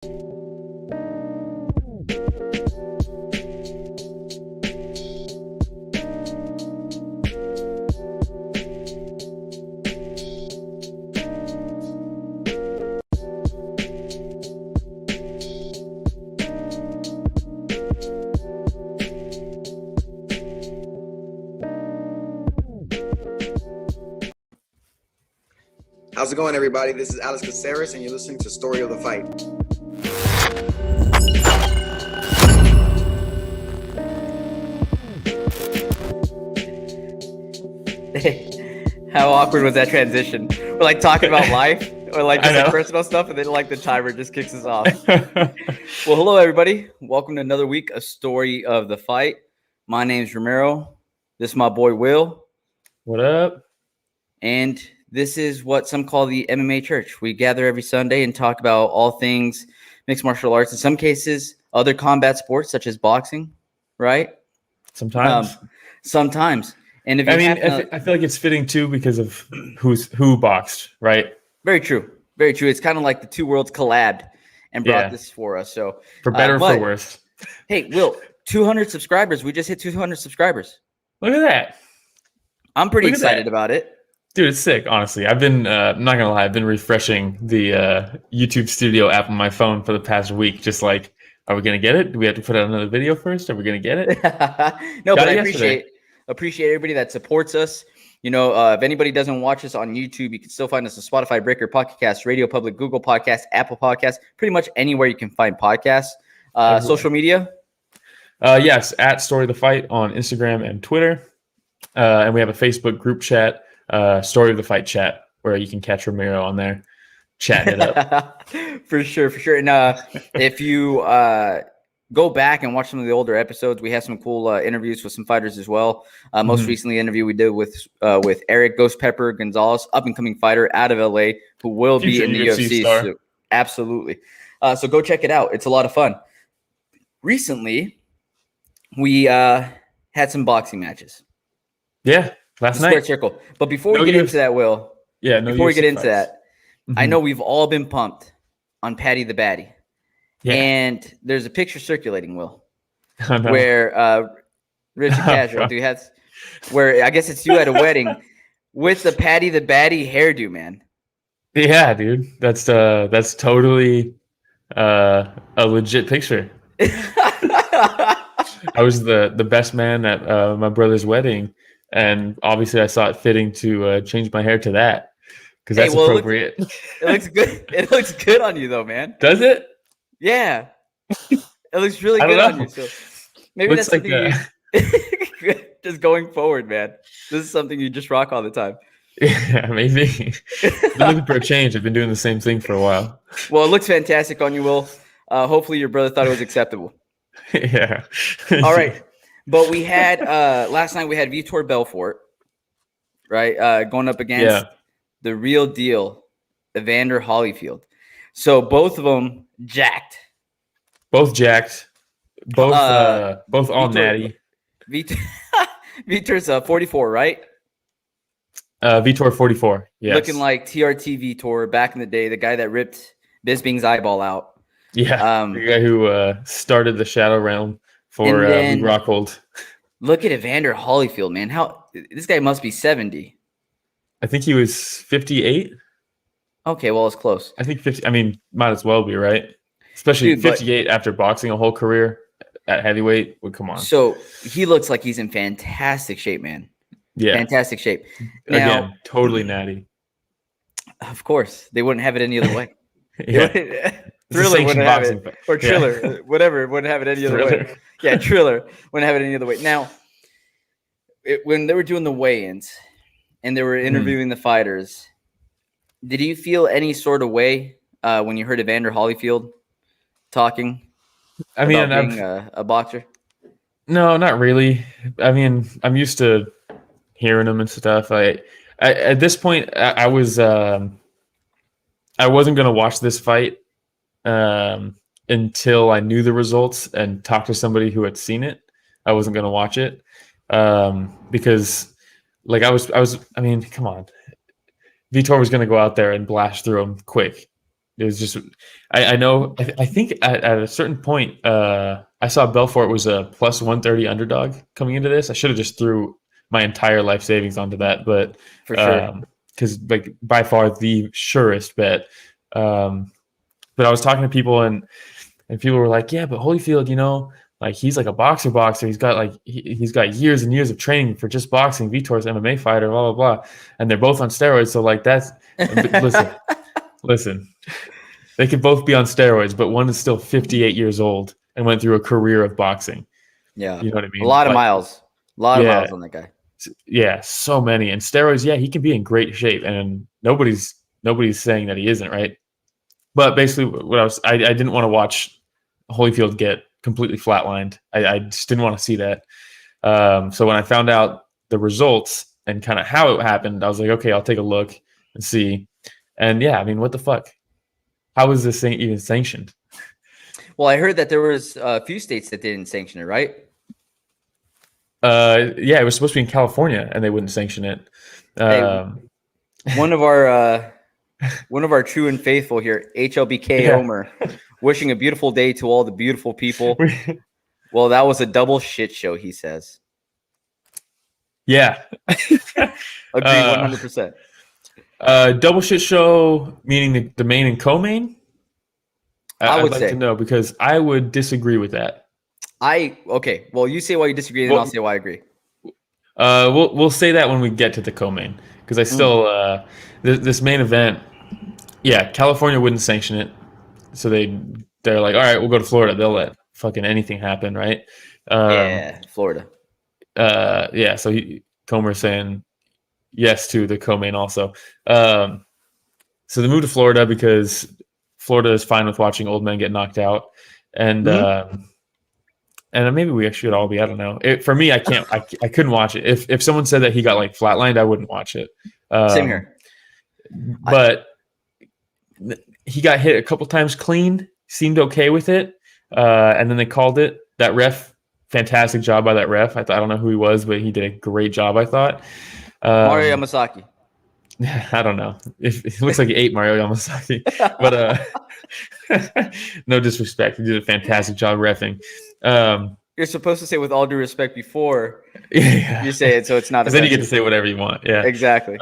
How's it going, everybody? This is Alex Caceres, and you're listening to Story of the Fight. How awkward was that transition? We're like talking about life or like just like personal stuff, and then like the timer just kicks us off. Well, hello, everybody. Welcome to another week of Story of the Fight. My name's Romero. This is my boy, Will. What up? And this is what some call the MMA church. We gather every Sunday and talk about all things mixed martial arts. In some cases, other combat sports such as boxing, right? Sometimes. And if I feel like it's fitting too because of who boxed, right? Very true. Very true. It's kind of like the two worlds collabed and brought this for us. So for better or for worse. Hey, Will, 200 subscribers. We just hit 200 subscribers. Look at that. I'm pretty excited about it. Dude, it's sick, honestly. I've been, I'm not going to lie, I've been refreshing the YouTube Studio app on my phone for the past week. Just like, are we going to get it? Do we have to put out another video first? Are we going to get it? No, but I appreciate everybody that supports us. You know, if anybody doesn't watch us on YouTube, you can still find us on Spotify, Breaker, Pocket Cast, Radio Public, Google Podcasts, Apple Podcasts, pretty much anywhere you can find podcasts. Social media? Yes, at Story of the Fight on Instagram and Twitter. And we have a Facebook group chat. Story of the Fight chat where you can catch Ramiro on there chatting it up. For sure. And if you go back and watch some of the older episodes, we have some cool interviews with some fighters as well. Most recently interview we did with Eric Ghost Pepper Gonzalez, up and coming fighter out of LA who will be in the UFC. So, absolutely. So go check it out. It's a lot of fun. Recently we had some boxing matches. Yeah. Last night. Square circle. But before we get into that, Will. Yeah. Before we get into that, I know we've all been pumped on Paddy the Baddy. Yeah. And there's a picture circulating, Will, where Richard Casual, where I guess it's you at a wedding with the Paddy the Baddy hairdo, man. Yeah, dude. That's totally a legit picture. I was the best man at my brother's wedding. And obviously, I saw it fitting to change my hair to that because that's appropriate. It looks good. It looks good on you, though, man. Does it? Yeah, it looks really good on you. So maybe that's like something just going forward, man. This is something you just rock all the time. Yeah, maybe. I've been looking for a change. I've been doing the same thing for a while. Well, it looks fantastic on you, Will. Hopefully, your brother thought it was acceptable. Yeah. All right. But we had last night we had Vitor Belfort, right? Going up against the real deal, Evander Holyfield. So both of them jacked. Both jacked. Both all natty. Vitor's 44, right? Vitor 44. Yes. Looking like TRT Vitor back in the day, the guy that ripped Bisping's eyeball out. Yeah. The guy who started the Shadow Realm. For Rockhold. Look at Evander Holyfield, man. This guy must be 70. I think he was 58. Okay, well, it's close. I think 50. I mean, might as well be, right? Especially 58 after boxing a whole career at heavyweight. Well, come on. So he looks like he's in fantastic shape, man. Yeah. Fantastic shape. Now, again, totally natty. Of course. They wouldn't have it any other way. Yeah. Triller wouldn't have it. Or Triller. Whatever. Wouldn't have it any other way. Yeah, Triller wouldn't have it any other way. Now, when they were doing the weigh-ins and they were interviewing the fighters, did you feel any sort of way when you heard Evander Holyfield talking about being a boxer? No, not really. I mean, I'm used to hearing him and stuff. I at this point, I wasn't going to watch this fight until I knew the results and talked to somebody who had seen it. I wasn't going to watch it because, like, I mean, come on. Vitor was going to go out there and blast through him quick. It was just, I know, I think at a certain point, I saw Belfort was a plus 130 underdog coming into this. I should have just threw my entire life savings onto that, but For sure. because like by far the surest bet. But I was talking to people and people were like, yeah, but Holyfield, like he's like a boxer. He's got like he's got years and years of training for just boxing. Vitor's MMA fighter, blah blah blah, and they're both on steroids. So like that's listen. They could both be on steroids, but one is still 58 years old and went through a career of boxing. Yeah, you know what I mean. A lot of miles on that guy. Yeah, so many. And steroids, yeah, he can be in great shape, and nobody's saying that he isn't, right? But basically, what I didn't want to watch Holyfield get completely flatlined. I just didn't want to see that. So when I found out the results and kind of how it happened, I was like, okay, I'll take a look and see. And yeah, I mean, what the fuck? How is this thing even sanctioned? Well, I heard that there was a few states that didn't sanction it, right? Yeah, it was supposed to be in California, and they wouldn't sanction it. One of our true and faithful here, HLBK Homer, wishing a beautiful day to all the beautiful people. Well, that was a double shit show, he says. Yeah. Agree 100%. Double shit show, meaning the domain and co-main? I would I'd say. like to know, because I would disagree with that. Okay. Well, you say why you disagree, and I'll say why I agree. We'll say that when we get to the co-main, because I still this main event. Yeah, California wouldn't sanction it, so they're like, all right, we'll go to Florida. They'll let fucking anything happen, right? Florida. Yeah. So Comer's saying yes to the co-main also. So they moved to Florida because Florida is fine with watching old men get knocked out, and maybe we should all be. I don't know. For me, I can't. I couldn't watch it. If someone said that he got like flatlined, I wouldn't watch it. Same here. But he got hit a couple times clean. Seemed okay with it, and then they called it. That ref, fantastic job by that ref. I don't know who he was, but he did a great job, I thought. Mario Yamasaki. I don't know. It looks like he ate Mario Yamasaki, but no disrespect. He did a fantastic job reffing. You're supposed to say with all due respect before Yeah. you say it, so it's not. Then you get to say whatever you want. Yeah, exactly.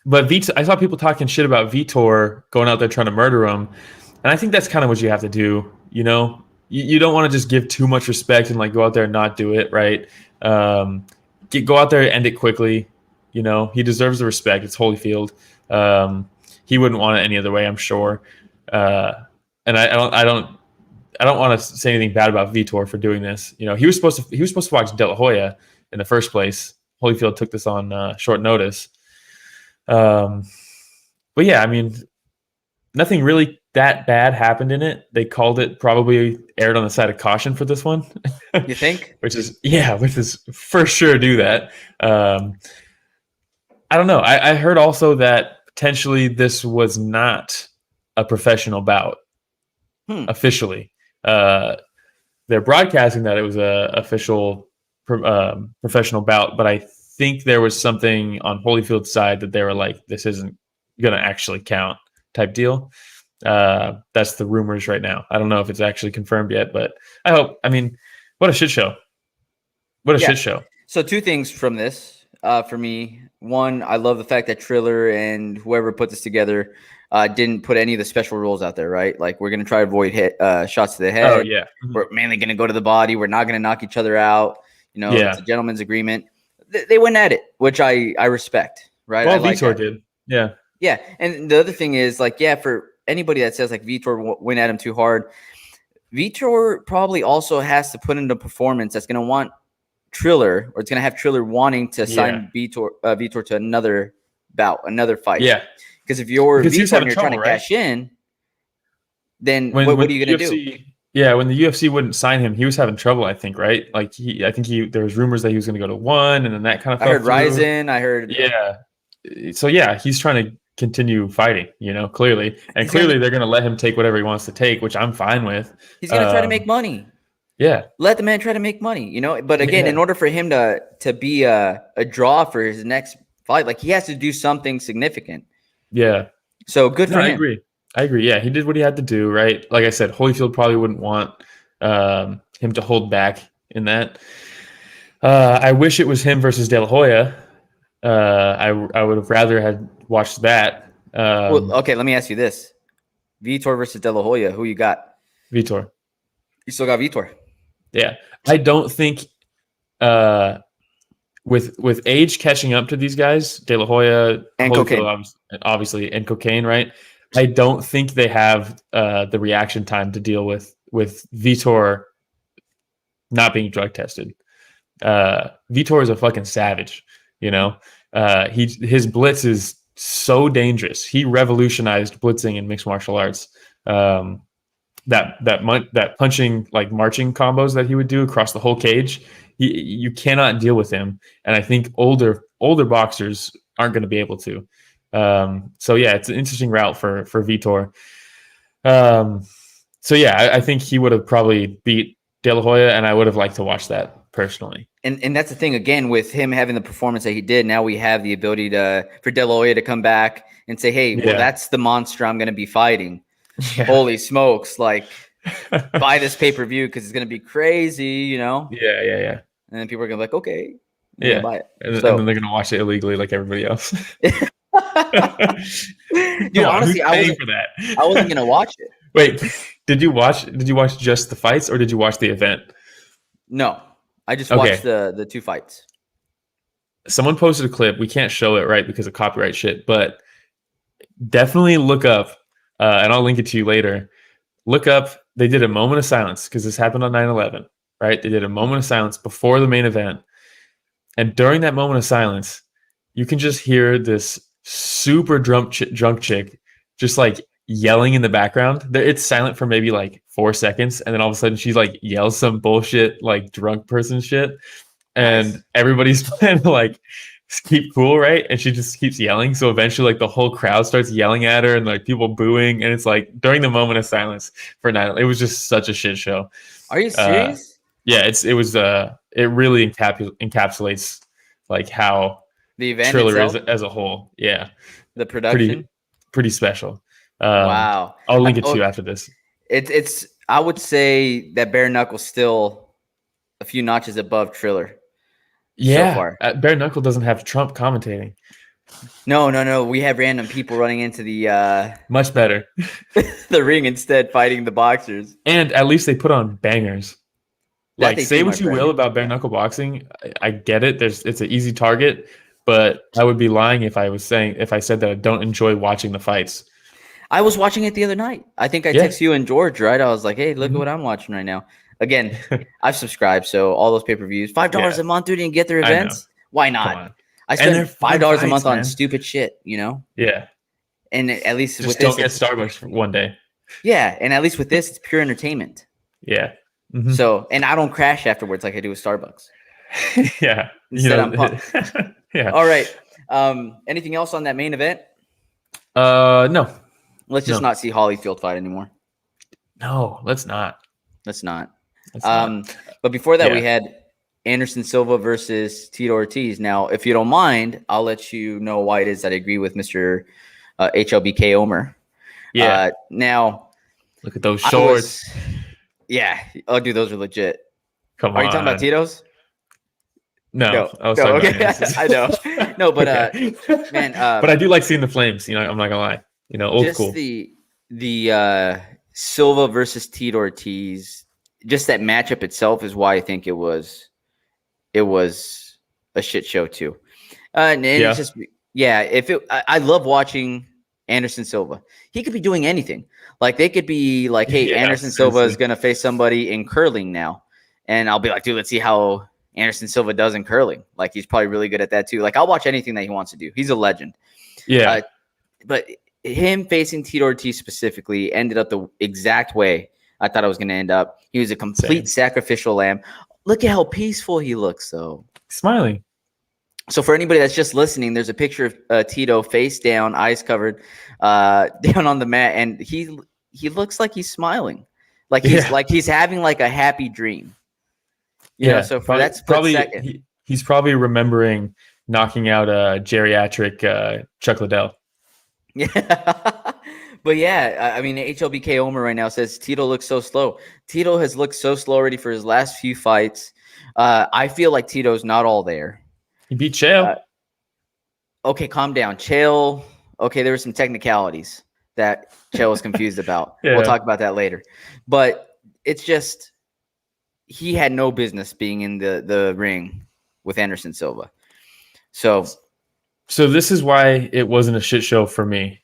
But I saw people talking shit about Vitor going out there trying to murder him, and I think that's kind of what you have to do. You don't want to just give too much respect and like go out there and not do it, right? Go out there and end it quickly. He deserves the respect. It's Holyfield. He wouldn't want it any other way, I'm sure. And I don't want to say anything bad about Vitor for doing this. He was supposed to watch De La Hoya in the first place. Holyfield took this on short notice. But yeah, I mean, nothing really that bad happened in it. They called it, probably aired on the side of caution for this one. You think? which is for sure do that. I don't know. I heard also that potentially this was not a professional bout officially. They're broadcasting that it was a official professional bout, but I think there was something on Holyfield's side that they were like, this isn't going to actually count type deal. That's the rumors right now. I don't know if it's actually confirmed yet, but I hope. I mean, what a shit show. Shit show. So two things from this for me. One, I love the fact that Triller and whoever put this together didn't put any of the special rules out there, right? Like, we're going to try to avoid shots to the head. Oh, yeah. We're mainly going to go to the body. We're not going to knock each other out. Yeah. It's a gentleman's agreement. They went at it, which I respect, right? Well, Vitor did. Yeah. Yeah. And the other thing is, like, for anybody that says, like, Vitor went at him too hard, Vitor probably also has to put in the performance that's going to want Triller, or it's going to have Triller wanting to sign Vitor to another bout, another fight. Yeah. Because if you're Vitor and you're trying to right? cash in, then what are you going to do? Yeah, when the UFC wouldn't sign him, he was having trouble, I think, right? Like, there was rumors that he was going to go to one, and then that kind of. I heard Ryzen. I heard. Yeah. So yeah, he's trying to continue fighting, clearly, and clearly they're going to let him take whatever he wants to take, which I'm fine with. He's going to try to make money. Yeah. Let the man try to make money, But again, in order for him to be a draw for his next fight, like, he has to do something significant. Yeah. So good for him. I agree. I agree. Yeah, he did what he had to do, right? Like I said, Holyfield probably wouldn't want him to hold back in that. I wish it was him versus De La Hoya. I would have rather had watched that. Well, okay, let me ask you this: Vitor versus De La Hoya. Who you got? Vitor. You still got Vitor. Yeah, I don't think with age catching up to these guys, De La Hoya, And Holyfield, cocaine. obviously, and cocaine, right? I don't think they have the reaction time to deal with Vitor not being drug tested. Vitor is a fucking savage, you know. His blitz is so dangerous. He revolutionized blitzing in mixed martial arts. That punching, like marching combos that he would do across the whole cage, you cannot deal with him. And I think older boxers aren't going to be able to. So yeah, it's an interesting route for Vitor. So yeah, I think he would have probably beat De La Hoya, and I would have liked to watch that personally. And that's the thing, again, with him having the performance that he did, now we have the ability for De La Hoya to come back and say, hey, well, that's the monster I'm going to be fighting. Yeah. Holy smokes, like, buy this pay-per-view because it's going to be crazy, you know? Yeah. And then people are going to be like, okay. Yeah. Buy it. And then they're going to watch it illegally like everybody else. Dude, honestly, I wasn't going to watch it. Wait, did you watch just the fights or did you watch the event? No, I just watched the two fights. Someone posted a clip. We can't show it, right, because of copyright shit, but definitely look up, and I'll link it to you later. Look up, they did a moment of silence because this happened on 9/11, right? They did a moment of silence before the main event. And during that moment of silence, you can just hear this super drunk chick just like yelling in the background. It's silent for maybe like 4 seconds, and then all of a sudden she like yells some bullshit like drunk person shit, and everybody's trying to like keep cool, right? And she just keeps yelling. So eventually, like the whole crowd starts yelling at her, and like people booing, and it's like during the moment of silence for 9/11, it was just such a shit show. Are you serious? Yeah, it really encapsulates like how the event Triller itself? is as a whole. Yeah, the production, pretty special. Wow, I'll link it to you after this. It's I would say that Bare Knuckle's still a few notches above Triller. Yeah, so far. Bare Knuckle doesn't have Trump commentating. No. We have random people running into the much better the ring instead, fighting the boxers. And at least they put on bangers. Like, say what you will about bare knuckle boxing, I get it. It's an easy target, but I would be lying if I said that I don't enjoy watching the fights. I was watching it the other night. I think I texted you and George, right? I was like, hey, look at what I'm watching right now. Again, I've subscribed, so all those pay-per-views, $5 a month, dude, and get their events. Why not? I spend $5 a month on stupid shit, you know? Yeah. And at least just don't get Starbucks for one day. Yeah, and at least with this, it's pure entertainment. Yeah. Mm-hmm. So, and I don't crash afterwards like I do with Starbucks. Yeah. Instead, I'm pumped. Yeah. All right. Anything else on that main event? No. Let's just not see Holyfield fight anymore. No, let's not. But before that, we had Anderson Silva versus Tito Ortiz. Now, if you don't mind, I'll let you know why it is that I agree with Mr. HLBK Omer. Yeah. Now, look at those shorts. Oh, dude, those are legit. Come on. Are you talking about Tito's? No. Okay. I know. No, but man. But I do like seeing the flames. You know, I'm not gonna lie. You know, old school. The Silva versus Tito Ortiz. Just that matchup itself is why I think it was a shit show too. It's just I love watching Anderson Silva. He could be doing anything. Like they could be like, hey, Anderson Silva is gonna face somebody in curling now. And I'll be like, dude, let's see how Anderson Silva does in curling. Like he's probably really good at that too. Like I'll watch anything that he wants to do. He's a legend. Yeah. But him facing Tito Ortiz specifically ended up the exact way I thought it was going to end up. He was a complete sacrificial lamb. Look at how peaceful he looks, though. Smiling. So for anybody that's just listening, there's a picture of Tito face down, eyes covered, down on the mat, and he looks like he's smiling, like he's having like a happy dream. You know, so for that split second, he's probably remembering knocking out a geriatric Chuck Liddell. Yeah. But yeah, I mean, HLBK Omer right now says Tito looks so slow. Tito has looked so slow already for his last few fights. I feel like Tito's not all there. He beat Chael. Okay, calm down. Chael, okay, there were some technicalities that Chael was confused about. Yeah. We'll talk about that later. But it's just he had no business being in the ring with Anderson Silva. So this is why it wasn't a shit show for me.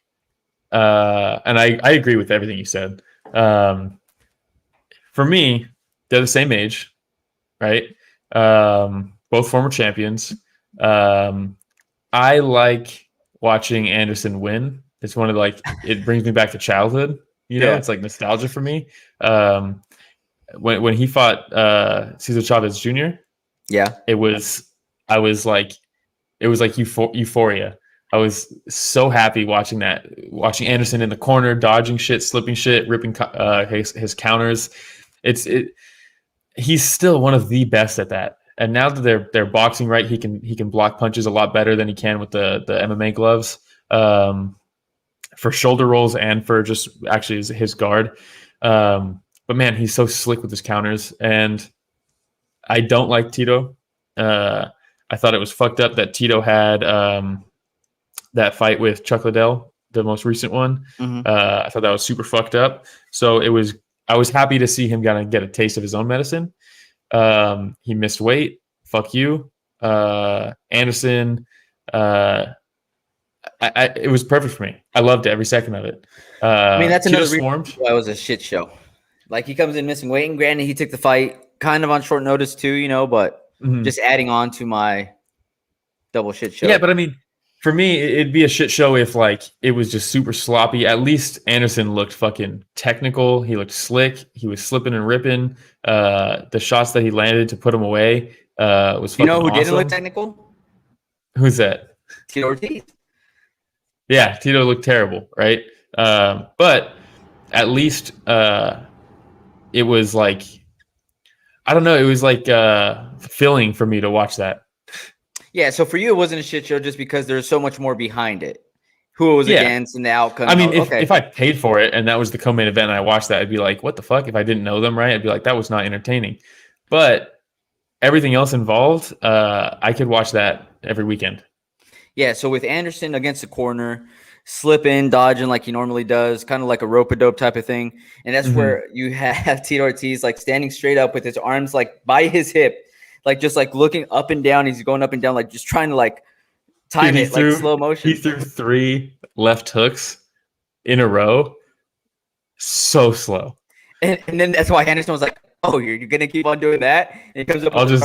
And I agree with everything you said. For me, they're the same age, right? Both former champions. I like watching Anderson win. It's one of it brings me back to childhood. It's like nostalgia for me. When he fought Cesar Chavez Jr., it was like euphoria. I was so happy watching Anderson in the corner, dodging shit, slipping shit, ripping his counters. He's still one of the best at that. And now that they're boxing right, he can block punches a lot better than he can with the MMA gloves, for shoulder rolls and for just actually his guard. But man, he's so slick with his counters, and I don't like Tito. I thought it was fucked up that Tito had that fight with Chuck Liddell, the most recent one. I thought that was super fucked up. So I was happy to see him kind of get a taste of his own medicine. He missed weight. Fuck you, Anderson. It was perfect for me. I loved every second of it. I mean, that's Tito another reason why it was a shit show. Like, he comes in missing weight, and granted, he took the fight kind of on short notice too, but just adding on to my double shit show. Yeah, but I mean, for me, it'd be a shit show if it was just super sloppy. At least Anderson looked fucking technical. He looked slick. He was slipping and ripping. The shots that he landed to put him away was fucking awesome. Didn't look technical? Who's that? Tito Ortiz. Yeah, Tito looked terrible, right? But at least it was I don't know. It was fulfilling for me to watch that. Yeah, so for you, it wasn't a shit show just because there's so much more behind it. Who it was against and the outcome. I mean, if I paid for it and that was the co-main event and I watched that, I'd be like, what the fuck? If I didn't know them, right? I'd be like, that was not entertaining. But everything else involved, I could watch that every weekend. Yeah, so with Anderson against the corner, slipping, dodging like he normally does, kind of like a rope-a-dope type of thing. And that's where you have Tito Ortiz standing straight up with his arms by his hip, just looking up and down. He's going up and down, just trying to time it slow motion. He threw 3 left hooks in a row. So slow. And then that's why Anderson was like, oh, you're going to keep on doing that? And he comes up with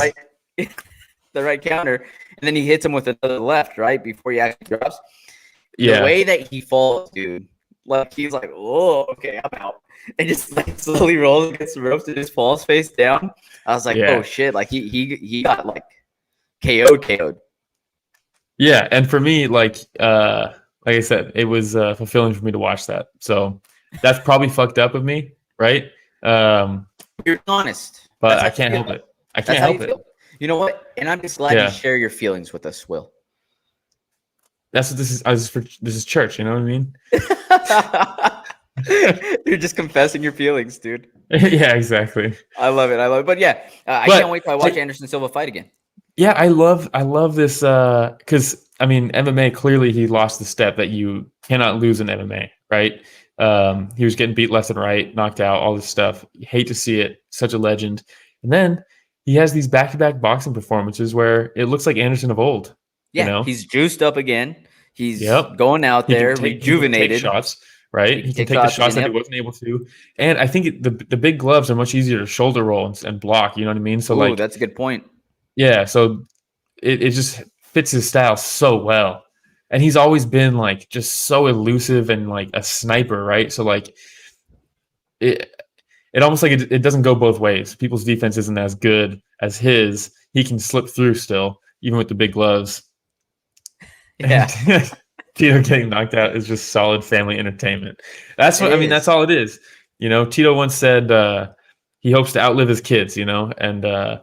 the right counter. And then he hits him with another left, right, before he actually drops. Yeah. The way that he falls, dude, he's like, oh, okay, I'm out. And just slowly rolls against the ropes and just falls face down. I was like, oh shit, he got KO'd. Yeah, and for me, like I said, it was fulfilling for me to watch that. So that's probably fucked up of me, right? You're honest, but I can't help it. I can't help it. You know what? And I'm just glad you share your feelings with us, Will. That's what this is. This is church. You know what I mean? You're just confessing your feelings, dude. Yeah, exactly. I love it. But yeah, I can't wait till I watch Anderson Silva fight again. Yeah, I love this because I mean, MMA, clearly he lost the step that you cannot lose in MMA, right? He was getting beat left and right, knocked out, all this stuff. You hate to see it. Such a legend. And then he has these back-to-back boxing performances where it looks like Anderson of old. Yeah, he's juiced up again. He's going out there, rejuvenated. He can take shots, right? He can take the shots that he wasn't able to. And I think the big gloves are much easier to shoulder roll and block. You know what I mean? So that's a good point. Yeah, so it just fits his style so well. And he's always been just so elusive and a sniper, right? So it almost it doesn't go both ways. People's defense isn't as good as his. He can slip through still, even with the big gloves. Yeah. Tito getting knocked out is just solid family entertainment. That's what that's all it is. Tito once said he hopes to outlive his kids, and I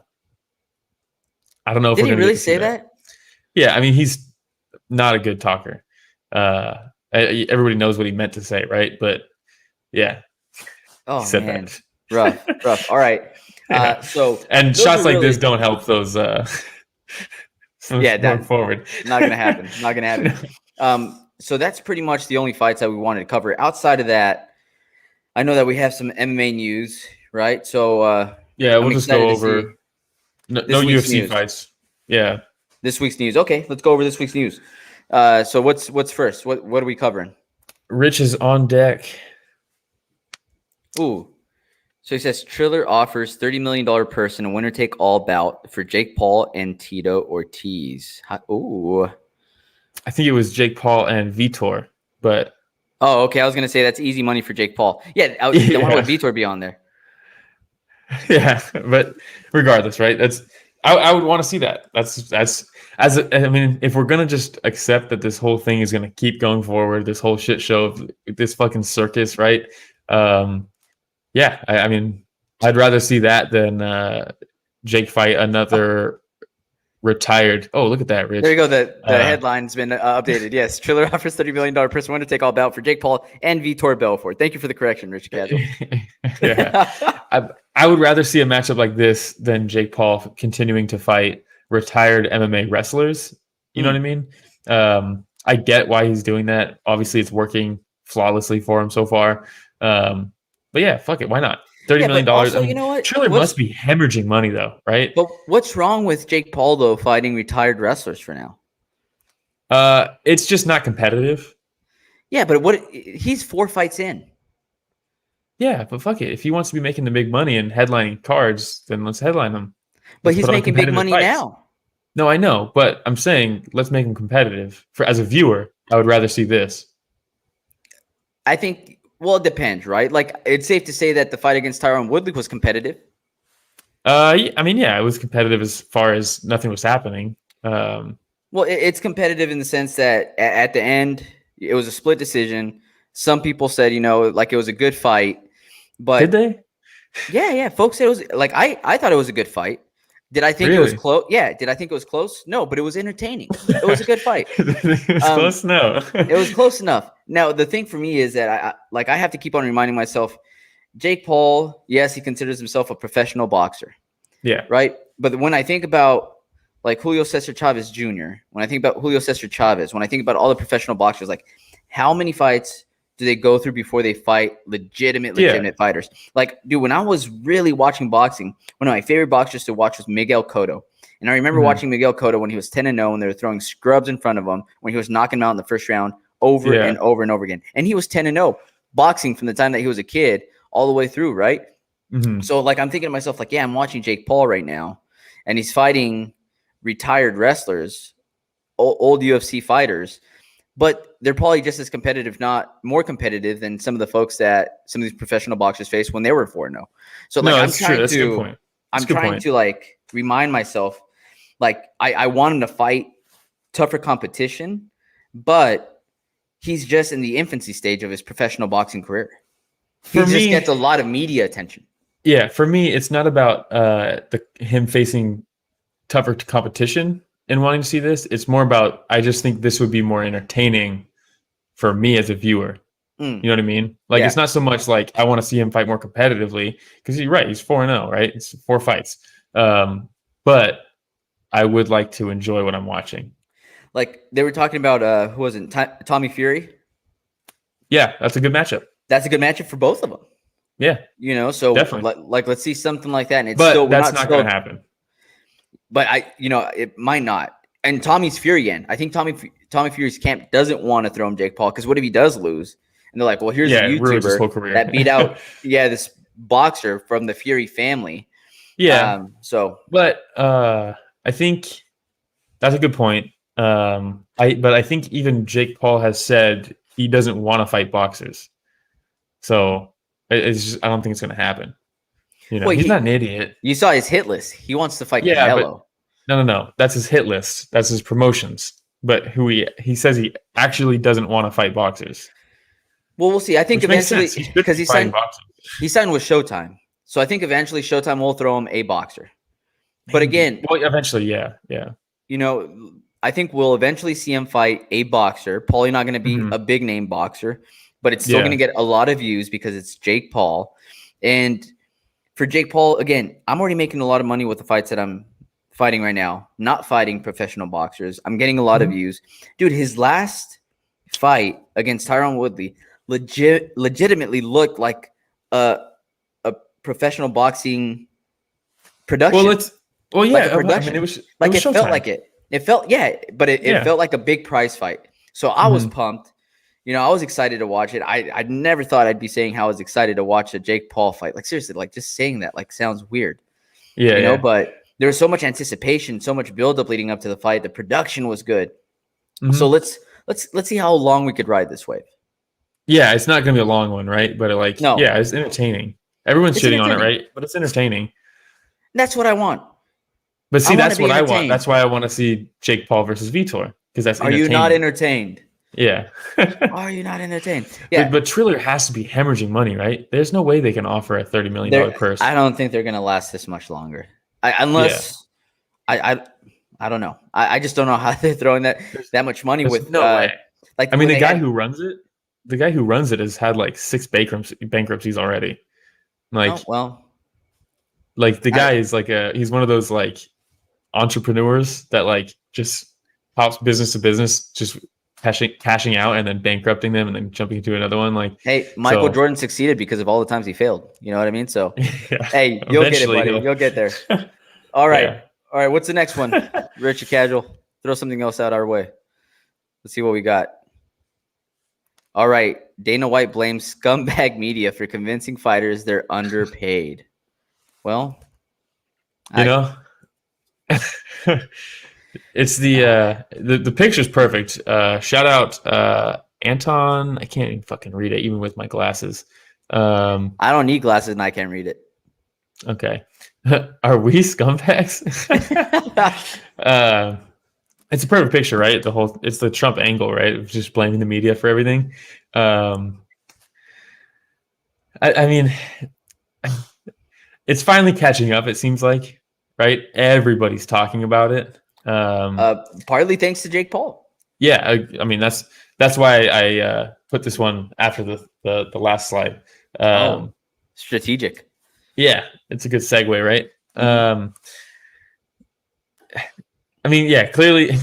don't know if did he really say that? Yeah, I mean, he's not a good talker. Everybody knows what he meant to say, right? But yeah, Oh he said man, that. rough. All right. Yeah. So And those shots are like really, this don't help those yeah, move forward. not gonna happen. Not gonna happen. So that's pretty much the only fights that we wanted to cover. Outside of that, I know that we have some MMA news, right? So Yeah, I'm we'll just excited go to see over no this week's UFC news. fights. Yeah. This week's news. Okay, let's go over this week's news. So what's first? What are we covering? Rich is on deck. Ooh. So he says Triller offers $30 million person a winner take all bout for Jake Paul and Tito Ortiz. Ooh. I think it was Jake Paul and Vitor, but Oh, okay. I was gonna say that's easy money for Jake Paul. Yeah. Why would Vitor be on there? yeah, but regardless, right? I would want to see that. I mean, if we're gonna just accept that this whole thing is gonna keep going forward, this whole shit show of this fucking circus, right? Yeah, I mean, I'd rather see that than Jake fight another retired. Oh, look at that, Rich. There you go. The headline's been updated. Yes, Triller offers $30 million person winner take all bout for Jake Paul and Vitor Belfort. Thank you for the correction, Rich Casual. Yeah, I would rather see a matchup like this than Jake Paul continuing to fight retired MMA wrestlers. You know what I mean? I get why he's doing that. Obviously, it's working flawlessly for him so far. But yeah, fuck it. Why not? $30 million. Also, I mean, you know what? Triller must be hemorrhaging money though, right? But what's wrong with Jake Paul though fighting retired wrestlers for now? It's just not competitive. Yeah, but he's 4 fights in. Yeah, but fuck it. If he wants to be making the big money and headlining cards, then let's headline them. But he's making big money now. No, I know, but I'm saying let's make him competitive. As a viewer, I would rather see this. I think. Well, it depends, right? Like, it's safe to say that the fight against Tyron Woodley was competitive. I mean, yeah, it was competitive as far as nothing was happening. Well, it's competitive in the sense that at the end, it was a split decision. Some people said, like it was a good fight, but did they? Yeah, folks said it was like I thought it was a good fight. Did I think it was close? Yeah. Did I think it was close? No, but it was entertaining. It was a good fight. It was close? No. It was close enough. Now, the thing for me is that I have to keep on reminding myself, Jake Paul, yes, he considers himself a professional boxer. Yeah. Right? But when I think about like Julio Cesar Chavez Jr., when I think about Julio Cesar Chavez, when I think about all the professional boxers, like how many fights do they go through before they fight legitimate fighters? Like, dude, when I was really watching boxing, one of my favorite boxers to watch was Miguel Cotto. And I remember watching Miguel Cotto when he was 10-0 and they were throwing scrubs in front of him when he was knocking him out in the first round over and over and over again. And he was 10-0 boxing from the time that he was a kid all the way through, right? So, like, I'm thinking to myself, like, yeah, I'm watching Jake Paul right now, and he's fighting retired wrestlers, old UFC fighters. But they're probably just as competitive, if not more competitive, than some of the folks that some of these professional boxers face when they were 4-0. So, like, that's true. That's a good point. I'm trying to like remind myself, like, I want him to fight tougher competition, but he's just in the infancy stage of his professional boxing career. He just gets a lot of media attention. Yeah, for me, it's not about him facing tougher competition and wanting to see this. It's more about, I just think this would be more entertaining for me as a viewer. You know what I mean? Like, it's not so much like I want to see him fight more competitively, because you're right, he's 4-0, right? It's 4 fights. But I would like to enjoy what I'm watching. Like, they were talking about, who was it? Tommy Fury? Yeah, that's a good matchup. That's a good matchup for both of them. Yeah. So definitely. like, let's see something like that. And that's not going to happen. But it might not. And Tommy's Fury again. I think Tommy Fury's camp doesn't want to throw him Jake Paul, because what if he does lose? And they're like, well, here's a YouTuber that beat out this boxer from the Fury family. Yeah. But I think that's a good point. But I think even Jake Paul has said he doesn't want to fight boxers. So it's just, I don't think it's going to happen. He's not an idiot. You saw his hit list. He wants to fight Canelo. No. That's his hit list. That's his promotions. But he says he actually doesn't want to fight boxers. Well, we'll see. I think eventually, because he signed with Showtime. So I think eventually Showtime will throw him a boxer. But again, eventually, yeah. I think we'll eventually see him fight a boxer. Probably not going to be a big name boxer, but it's still going to get a lot of views because it's Jake Paul. And for Jake Paul, again, I'm already making a lot of money with the fights that I'm fighting right now, not fighting professional boxers. I'm getting a lot of views. Dude, his last fight against Tyron Woodley legitimately looked like a professional boxing production. Like production. It felt like it. It felt, but it felt like a big prize fight. So I was pumped. You know, I was excited to watch it. I never thought I'd be saying how I was excited to watch a Jake Paul fight. Like, seriously, like just saying that like sounds weird. Yeah, you know, but there was so much anticipation, so much buildup leading up to the fight. The production was good. So let's see how long we could ride this wave. Yeah, it's not going to be a long one, right? But it's entertaining. Everyone's shitting on it, right? But it's entertaining. That's what I want. But see, that's what I want. That's why I want to see Jake Paul versus Vitor, because that's entertaining. Are you not entertained? Yeah. Are you not entertained? Yeah. But Triller has to be hemorrhaging money, right? There's no way they can offer a $30 million purse. I don't think they're going to last this much longer. I don't know. I just don't know how they're throwing that much money with no way. Like, I mean, the guy who runs it has had like 6 bankruptcies already. Like, like the guy is like he's one of those like entrepreneurs that like just pops business to business, just cashing out and then bankrupting them and then jumping into another one. Like, hey, Michael Jordan succeeded because of all the times he failed. You know what I mean? So, hey, you'll get it, buddy. You'll get there. All right. Yeah. All right. What's the next one? Rich or casual? Throw something else out our way. Let's see what we got. All right. Dana White blames scumbag media for convincing fighters they're underpaid. Well, it's the picture's perfect. Shout out Anton. I can't even fucking read it, even with my glasses. I don't need glasses and I can't read it. Okay. Are we scumbags? It's a perfect picture, right? It's the Trump angle, right? Of just blaming the media for everything. I mean, it's finally catching up, it seems like, right? Everybody's talking about it. Partly thanks to Jake Paul. Yeah, I mean that's why I put this one after the last slide. Strategic. Yeah, it's a good segue, right? I mean, yeah, clearly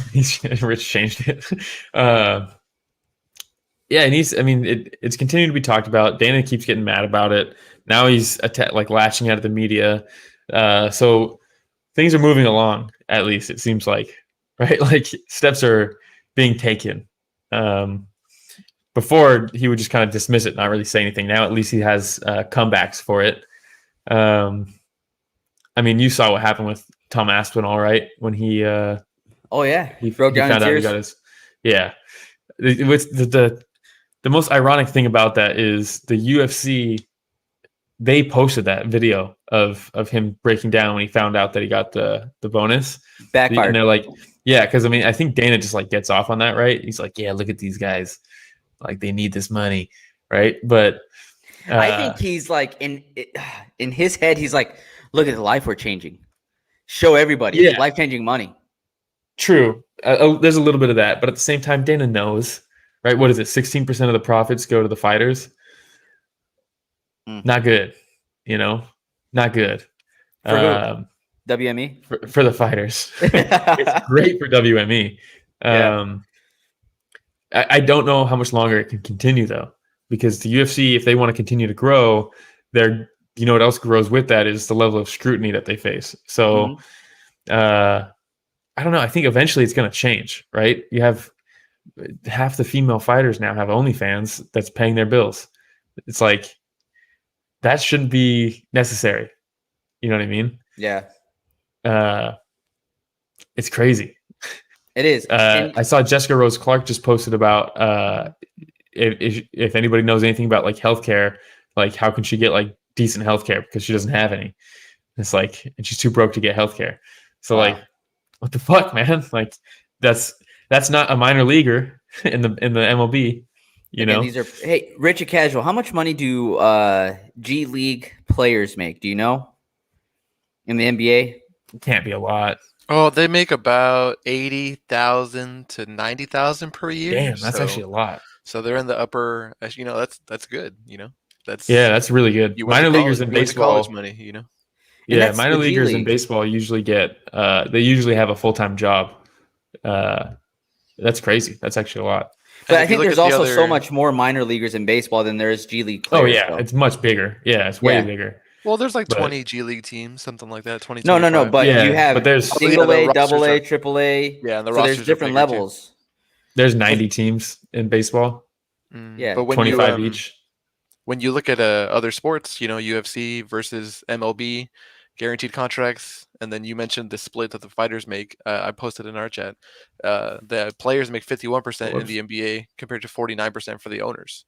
Rich changed it. Yeah, and it's continuing to be talked about. Dana keeps getting mad about it. Now he's lashing out at the media. So things are moving along, at least it seems like, right? Like steps are being taken. Before he would just kind of dismiss it, not really say anything. Now at least he has comebacks for it. I mean, you saw what happened with Tom Aspinall, right? When he he broke down in tears. He got his, the most ironic thing about that is the UFC, they posted that video of him breaking down when he found out that he got the bonus. Backfired. And they're like, yeah, because I mean, I think Dana just like gets off on that, right? He's like, yeah, look at these guys, like they need this money, right? But I think he's like in his head, he's like, look at the life we're changing. Show everybody life-changing money. True. There's a little bit of that, but at the same time, Dana knows, right? What is it? 16% of the profits go to the fighters. Not good, not good. For who? WME? For the fighters. It's great for WME. I don't know how much longer it can continue though, because the UFC, if they want to continue to grow, what else grows with that is the level of scrutiny that they face. So, I don't know. I think eventually it's going to change, right? You have half the female fighters now have OnlyFans that's paying their bills. It's like, that shouldn't be necessary. You know what I mean? Yeah. It's crazy. It is. I saw Jessica Rose Clark just posted about if anybody knows anything about like healthcare, like how can she get like decent healthcare because she doesn't have any. It's like, and she's too broke to get healthcare. So like, what the fuck, man? Like that's not a minor leaguer in the MLB. These are rich and casual. How much money do G League players make? Do you know? In the NBA, it can't be a lot. Oh, they make about 80,000 to 90,000 per year. Damn, that's actually a lot. So they're in the upper. That's good. That's Yeah, that's really good. you went Minor to leaguers college, in you went to college baseball. money. And Yeah, that's minor the G leaguers in League. baseball usually get. They usually have a full-time job. That's crazy. That's actually a lot. But And I if you think look there's at the also so other, much more minor leaguers in baseball than there is G League Oh players. yeah, though. it's much bigger. Yeah, it's way Yeah. bigger. well, there's like But 20 G League teams, something like that. 20, No. 25. But Yeah, you have but there's- Oh, yeah, single the A, rosters double A, are- triple A. Yeah, and the so there's rosters are different bigger, too. levels. There's 90 teams in baseball, Yeah. But when 25 each. when you look at other sports, UFC versus MLB, guaranteed contracts, and then you mentioned the split that the fighters make. I posted in our chat. The players make 51% in the NBA compared to 49% for the owners.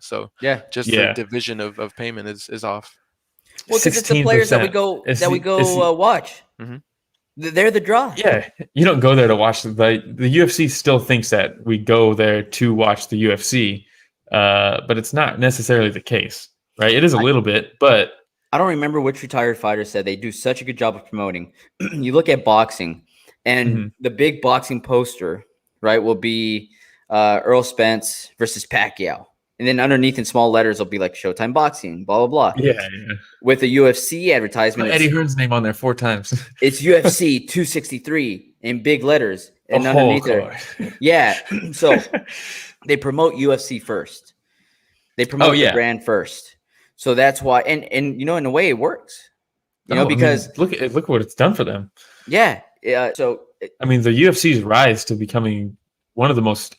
So Yeah. just Yeah. the division of payment is off. Well, because it's the players that we go watch. Mhm. They're the draw. Yeah, you don't go there to watch the UFC. Still thinks that we go there to watch the UFC, but it's not necessarily the case, right? It is a little bit, but I don't remember which retired fighter said they do such a good job of promoting. You look at boxing, and the big boxing poster, right, will be Earl Spence versus Pacquiao. And then underneath in small letters, will be like Showtime Boxing, blah, blah, blah. yeah. With a UFC advertisement, Put Eddie Hearn's name on there 4 times. it's UFC 263 in big letters. And The whole underneath there. Yeah. So they promote UFC first. They promote the brand first. So that's why, and in a way it works. Because look what it's done for them. Yeah. So I mean, the UFC's rise to becoming one of the most.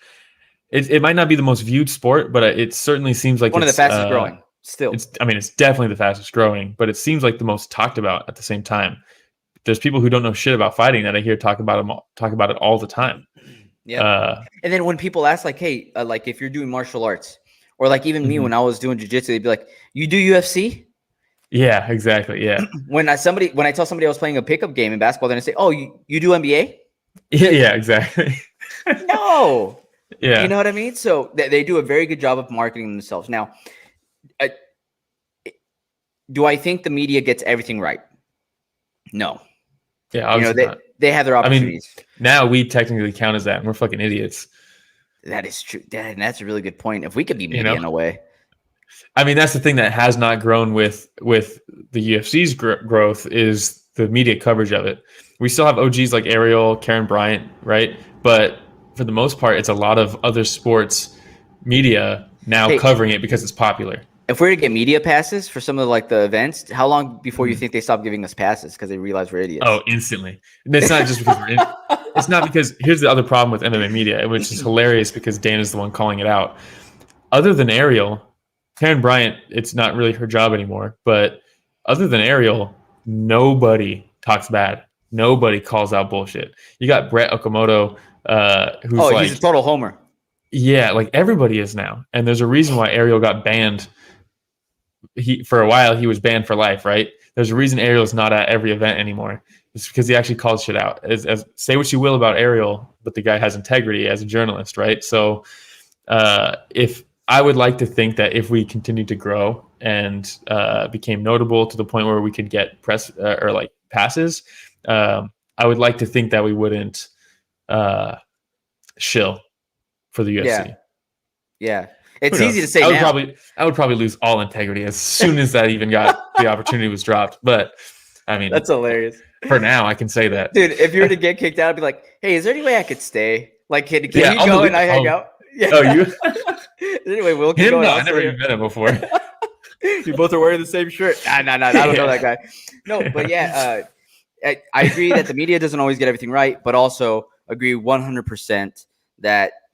It might not be the most viewed sport, but it certainly seems like one of the fastest growing. Still, it's definitely the fastest growing, but it seems like the most talked about at the same time. There's people who don't know shit about fighting that I hear talk about it all the time. Yeah. And then when people ask, like, hey, like if you're doing martial arts, or like even me when I was doing jiu-jitsu, they'd be like, you do UFC? Yeah, exactly. Yeah. When I tell somebody I was playing a pickup game in basketball, then I say, oh, you do NBA? Yeah, exactly. No. Yeah. You know what I mean? So they do a very good job of marketing themselves. Now, do I think the media gets everything right? No. Yeah, obviously not. They have their opportunities. I mean, now we technically count as that, and we're fucking idiots. That is true. And that's a really good point. If we could be media in a way. I mean, that's the thing that has not grown with the UFC's growth is the media coverage of it. We still have OGs like Ariel, Karen Bryant, right? But for the most part, it's a lot of other sports media now covering it because it's popular. If we were to get media passes for some of the events, how long before you think they stop giving us passes because they realize we're idiots? Oh, instantly. And it's not just because it's not because here's the other problem with MMA media, which is hilarious because Dana's the one calling it out. Other than Ariel, Karen Bryant, it's not really her job anymore. But other than Ariel, nobody talks bad. Nobody calls out bullshit. You got Brett Okamoto, who's he's a total homer. Yeah, like everybody is now. And there's a reason why Ariel got banned. For a while, he was banned for life, right? There's a reason Ariel's not at every event anymore. It's because he actually calls shit out. As say what you will about Ariel, but the guy has integrity as a journalist, right? So if I would like to think that if we continued to grow and became notable to the point where we could get press or like passes, I would like to think that we wouldn't shill for the UFC. Yeah. It's easy to say now. I would probably lose all integrity as soon as that even got the opportunity was dropped. But I mean, that's hilarious. For now, I can say that, dude. If you were to get kicked out, I'd be like, "Hey, is there any way I could stay? Like, can you go and I hang out?" Yeah. Oh, you? Anyway, we'll keep him? going. No, I never even met him before. You both are wearing the same shirt. Nah. I don't know that guy. No, but yeah, I agree that the media doesn't always get everything right, but also agree 100%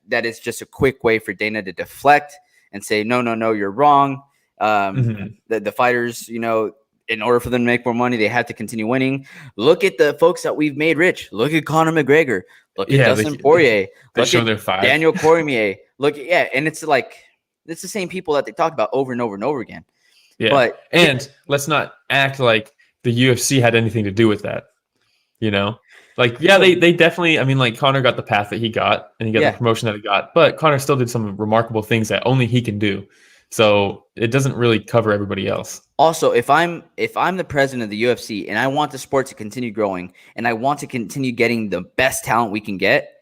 that is just a quick way for Dana to deflect and say, no, you're wrong. The fighters, in order for them to make more money, they have to continue winning. Look at the folks that we've made rich. Look at Conor McGregor. Look at Dustin Poirier. Look at their 5. Daniel Cormier. And it's like it's the same people that they talk about over and over and over again. Yeah, and let's not act like the UFC had anything to do with that. They definitely. I mean, like Conor got the path that he got, and he got the promotion that he got. But Conor still did some remarkable things that only he can do. So it doesn't really cover everybody else. Also, if I'm the president of the UFC and I want the sport to continue growing and I want to continue getting the best talent we can get,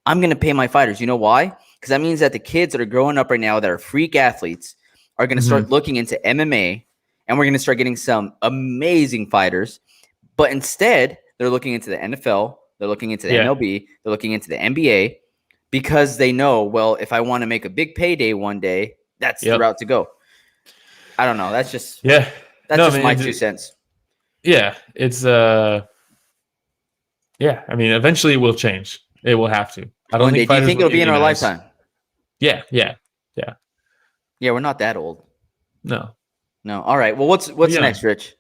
I'm going to pay my fighters. You know why? Because that means that the kids that are growing up right now that are freak athletes are going to start looking into MMA, and we're going to start getting some amazing fighters. But instead, they're looking into the NFL, they're looking into the MLB, they're looking into the NBA, because they know, well, if I want to make a big payday one day, that's the route to go. I don't know. That's just my 2 cents. Yeah, it's I mean, eventually it will change. It will have to. I don't think. Do you think it'll be in our lifetime? Yeah. Yeah, we're not that old. No. All right. Well, what's next, Rich?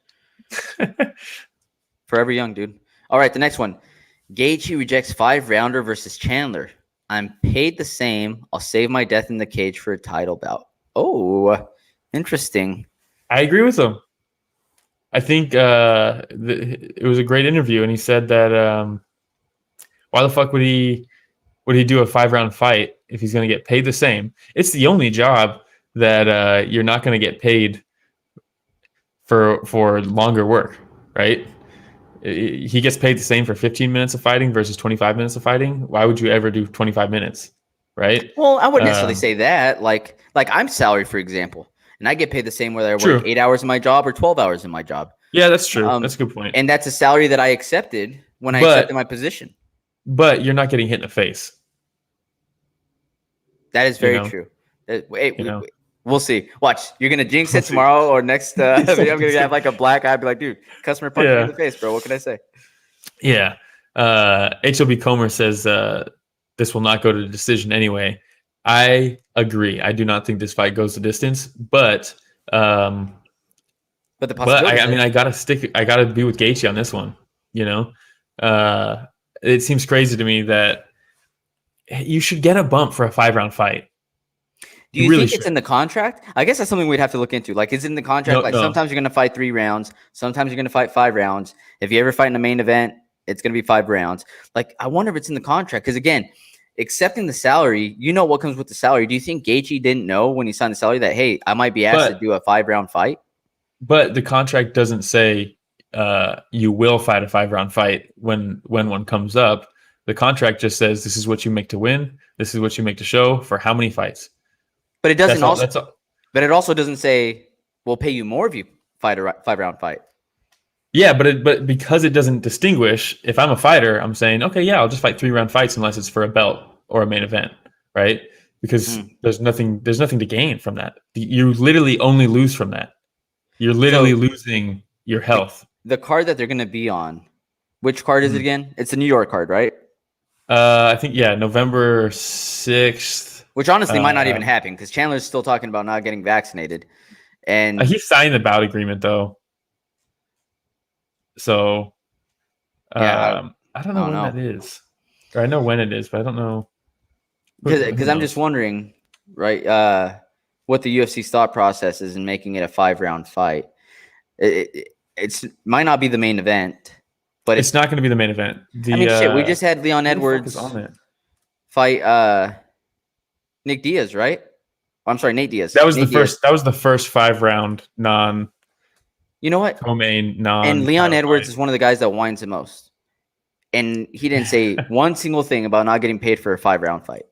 Forever young, dude. All right, the next one. Gaethje rejects 5-rounder versus Chandler. I'm paid the same. I'll save my death in the cage for a title bout. Oh, interesting. I agree with him. I think it was a great interview, and he said that why the fuck would he do a 5-round fight if he's going to get paid the same? It's the only job that you're not going to get paid for longer work, right? He gets paid the same for 15 minutes of fighting versus 25 minutes of fighting. Why would you ever do 25 minutes, right? Well, I wouldn't necessarily say that. Like I'm salaried, for example, and I get paid the same whether I work 8 hours in my job or 12 hours in my job. Yeah, that's true. That's a good point. And that's a salary that I accepted when I accepted my position. But you're not getting hit in the face. That is very true. Wait, we'll see. Watch. You're going to jinx it tomorrow or next video. I'm going to have like a black eye. Be like, dude, customer punched me in the face, bro. What can I say? Yeah. HLB Comer says this will not go to the decision anyway. I agree. I do not think this fight goes the distance, but the possibility. I mean, I gotta be with Gaethje on this one. It seems crazy to me that you should get a bump for a 5-round fight. Do you think it's in the contract? I guess that's something we'd have to look into. Like, is it in the contract? No. Sometimes you're going to fight 3 rounds. Sometimes you're going to fight 5 rounds. If you ever fight in a main event, it's going to be 5 rounds. Like, I wonder if it's in the contract. Because, again, accepting the salary, you know what comes with the salary. Do you think Gaethje didn't know when he signed the salary that, hey, I might be asked to do a 5-round fight? But the contract doesn't say you will fight a 5-round fight when one comes up. The contract just says this is what you make to win. This is what you make to show for how many fights. But it doesn't But it also doesn't say we'll pay you more if you fight a 5-round fight. Yeah, but because it doesn't distinguish, if I'm a fighter, I'm saying, okay, yeah, I'll just fight 3-round fights unless it's for a belt or a main event, right? Because there's nothing to gain from that. You literally only lose from that. You're literally losing your health. The card that they're going to be on, which card is it again? It's the New York card, right? I think November 6th. Which honestly might not even happen because Chandler's still talking about not getting vaccinated. And he signed the bout agreement though. So I don't know when that is. Or I know when it is, but I don't know. Because I'm just wondering, right, what the UFC's thought process is in making it a 5-round fight. It's might not be the main event, but it's not going to be the main event. We just had Leon Edwards fight Nick Diaz, right? I'm sorry, Nate Diaz. That was the first 5-round non. You know what? Co-main non. And Leon Edwards is one of the guys that whines the most, and he didn't say one single thing about not getting paid for a 5-round fight.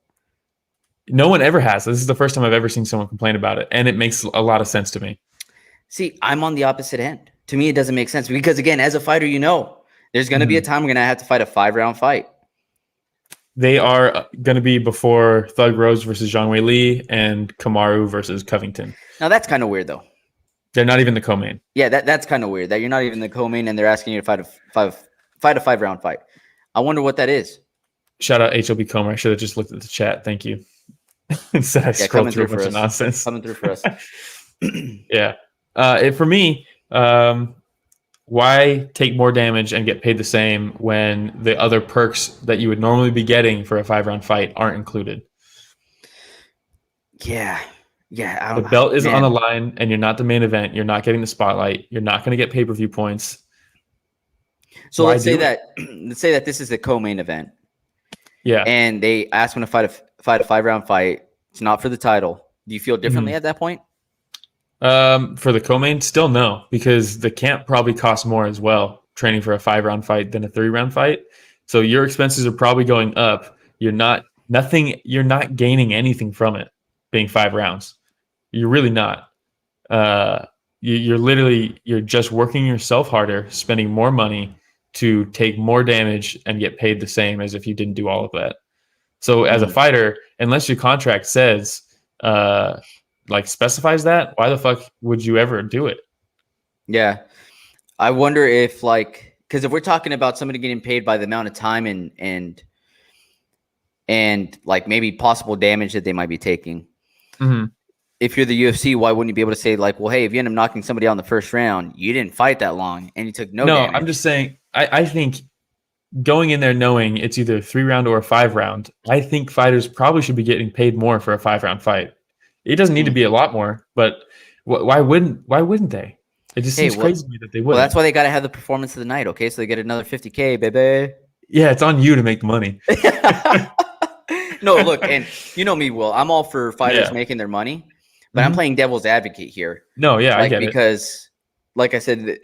No one ever has. This is the first time I've ever seen someone complain about it, and it makes a lot of sense to me. See, I'm on the opposite end. To me, it doesn't make sense because, again, as a fighter, there's going to be a time we're going to have to fight a 5-round fight. They are going to be before Thug Rose versus Zhang Wei Li and Kamaru versus Covington. Now, that's kind of weird, though. They're not even the co-main. Yeah, that's kind of weird that you're not even the co-main and they're asking you to fight a 5-round fight. I wonder what that is. Shout out HLB Comer. I should have just looked at the chat. Thank you. Instead, I scrolled through a bunch of nonsense. Coming through for us. Yeah. For me, why take more damage and get paid the same when the other perks that you would normally be getting for a 5-round fight aren't included? Yeah. The belt isn't on the line, and you're not the main event. You're not getting the spotlight. You're not going to get pay-per-view points. So let's say that this is the co-main event. Yeah. And they ask him to fight a 5-round fight. It's not for the title. Do you feel differently at that point? For the co-main, still no, because the camp probably costs more as well, training for a 5-round fight than a 3-round fight. So your expenses are probably going up. You're not gaining anything from it being 5 rounds. You're really not. You're just working yourself harder, spending more money to take more damage and get paid the same as if you didn't do all of that. So as a fighter, unless your contract says specifies that, why the fuck would you ever do it? Yeah. I wonder if because if we're talking about somebody getting paid by the amount of time and like maybe possible damage that they might be taking. Mm-hmm. If you're the UFC, why wouldn't you be able to say well, hey, if you end up knocking somebody out in the first round, you didn't fight that long and you took no damage. I'm just saying, I think going in there knowing it's either a 3-round or a 5-round, I think fighters probably should be getting paid more for a 5-round fight. It doesn't need to be a lot more, but why wouldn't they? It just seems crazy to me that they wouldn't. Well, that's why they got to have the performance of the night, okay? So they get another $50K, baby. Yeah, it's on you to make the money. No, look, and you know me, Will. I'm all for fighters making their money, but I'm playing devil's advocate here. No, yeah, I get it. Because, like I said,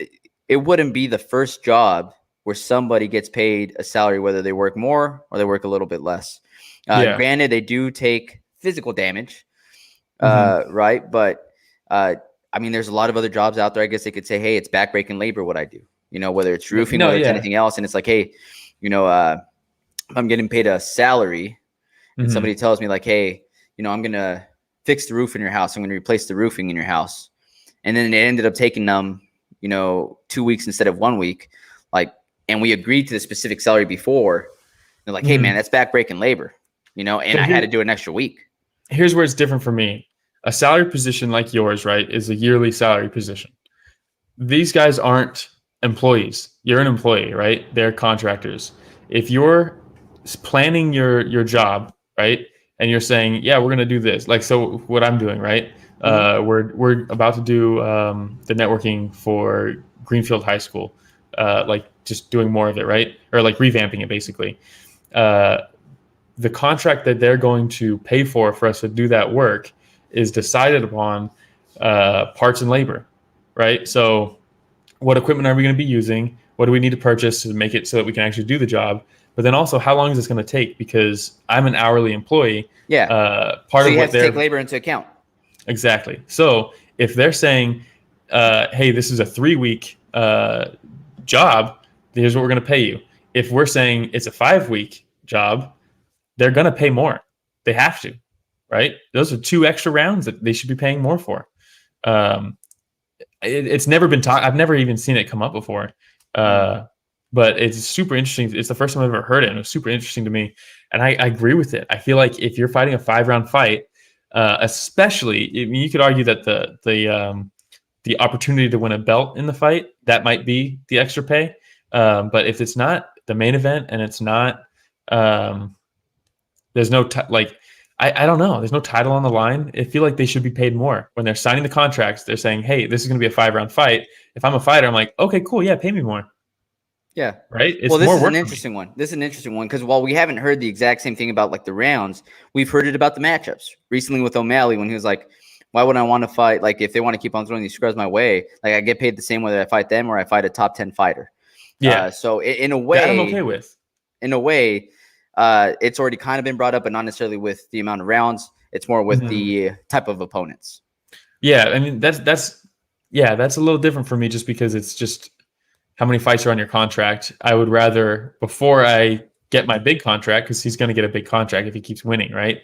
it wouldn't be the first job where somebody gets paid a salary, whether they work more or they work a little bit less. Granted, they do take physical damage, right? But I mean, there's a lot of other jobs out there. I guess they could say, hey, it's backbreaking labor, what I do. Whether it's roofing or it's anything else. And it's like, hey, if I'm getting paid a salary and somebody tells me hey, I'm going to fix the roof in your house. I'm going to replace the roofing in your house. And then it ended up taking them, 2 weeks instead of 1 week. And we agreed to the specific salary before. They're like, hey, man, that's backbreaking labor, and I had to do an extra week. Here's where it's different for me. A salary position like yours, right, is a yearly salary position. These guys aren't employees. You're an employee, right? They're contractors. If you're planning your job, right, and you're saying, yeah, we're going to do this. So what I'm doing, right? We're about to do the networking for Greenfield High School, just doing more of it, right? Or revamping it, basically. The contract that they're going to pay for us to do that work is decided upon parts and labor, right? So what equipment are we going to be using? What do we need to purchase to make it so that we can actually do the job? But then also, how long is this going to take? Because I'm an hourly employee. Yeah. So you have to take labor into account. Exactly. So if they're saying, hey, this is a 3-week job, here's what we're going to pay you. If we're saying it's a 5-week job, they're going to pay more. They have to, right? Those are 2 extra rounds that they should be paying more for. It's never been taught. I've never even seen it come up before. But it's super interesting. It's the first time I've ever heard it, and it was super interesting to me. And I agree with it. I feel like if you're fighting a 5-round fight, especially, you could argue that the opportunity to win a belt in the fight, that might be the extra pay. But if it's not the main event and it's not, there's no I don't know. There's no title on the line. I feel like they should be paid more when they're signing the contracts. They're saying, hey, this is going to be a 5-round fight. If I'm a fighter, I'm like, okay, cool. Yeah, pay me more. Yeah. Right. This is an interesting one. This is an interesting one because while we haven't heard the exact same thing about the rounds, we've heard it about the matchups recently with O'Malley when he was like, why would I want to fight? If they want to keep on throwing these scrubs my way, I get paid the same whether I fight them or I fight a top 10 fighter. Yeah. So in a way, that I'm okay with. In a way, it's already kind of been brought up, but not necessarily with the amount of rounds. It's more with the type of opponents. Yeah, I mean that's a little different for me just because it's just how many fights are on your contract. I would rather, before I get my big contract, because he's going to get a big contract if he keeps winning, right?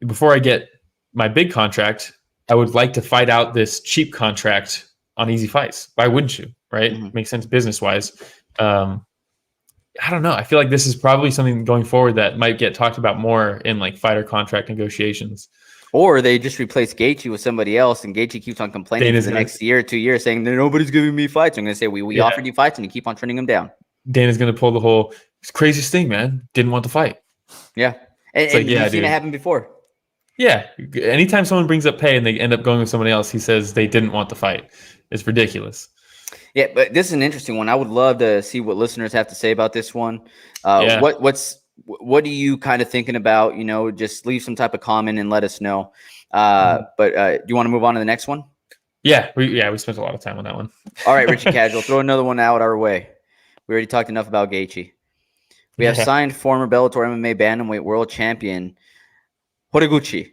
Before I get my big contract, I would like to fight out this cheap contract on easy fights. Why wouldn't you, right? Makes sense business-wise. I don't know. I feel like this is probably something going forward that might get talked about more in fighter contract negotiations. Or they just replace Gaethje with somebody else, and Gaethje keeps on complaining for the next year, 2 years, saying nobody's giving me fights. I'm going to say we offered you fights, and you keep on turning them down. Dana's going to pull the whole craziest thing, man. Didn't want to fight. Yeah, and you've seen it happen before. Yeah, anytime someone brings up pay and they end up going with somebody else, he says they didn't want to fight. It's ridiculous. Yeah, but this is an interesting one. I would love to see what listeners have to say about this one. What are you kind of thinking about? Just leave some type of comment and let us know. But do you want to move on to the next one? Yeah, we spent a lot of time on that one. All right, Richie Casual, throw another one out our way. We already talked enough about Gaethje. We have signed former Bellator MMA bantamweight world champion Horiguchi,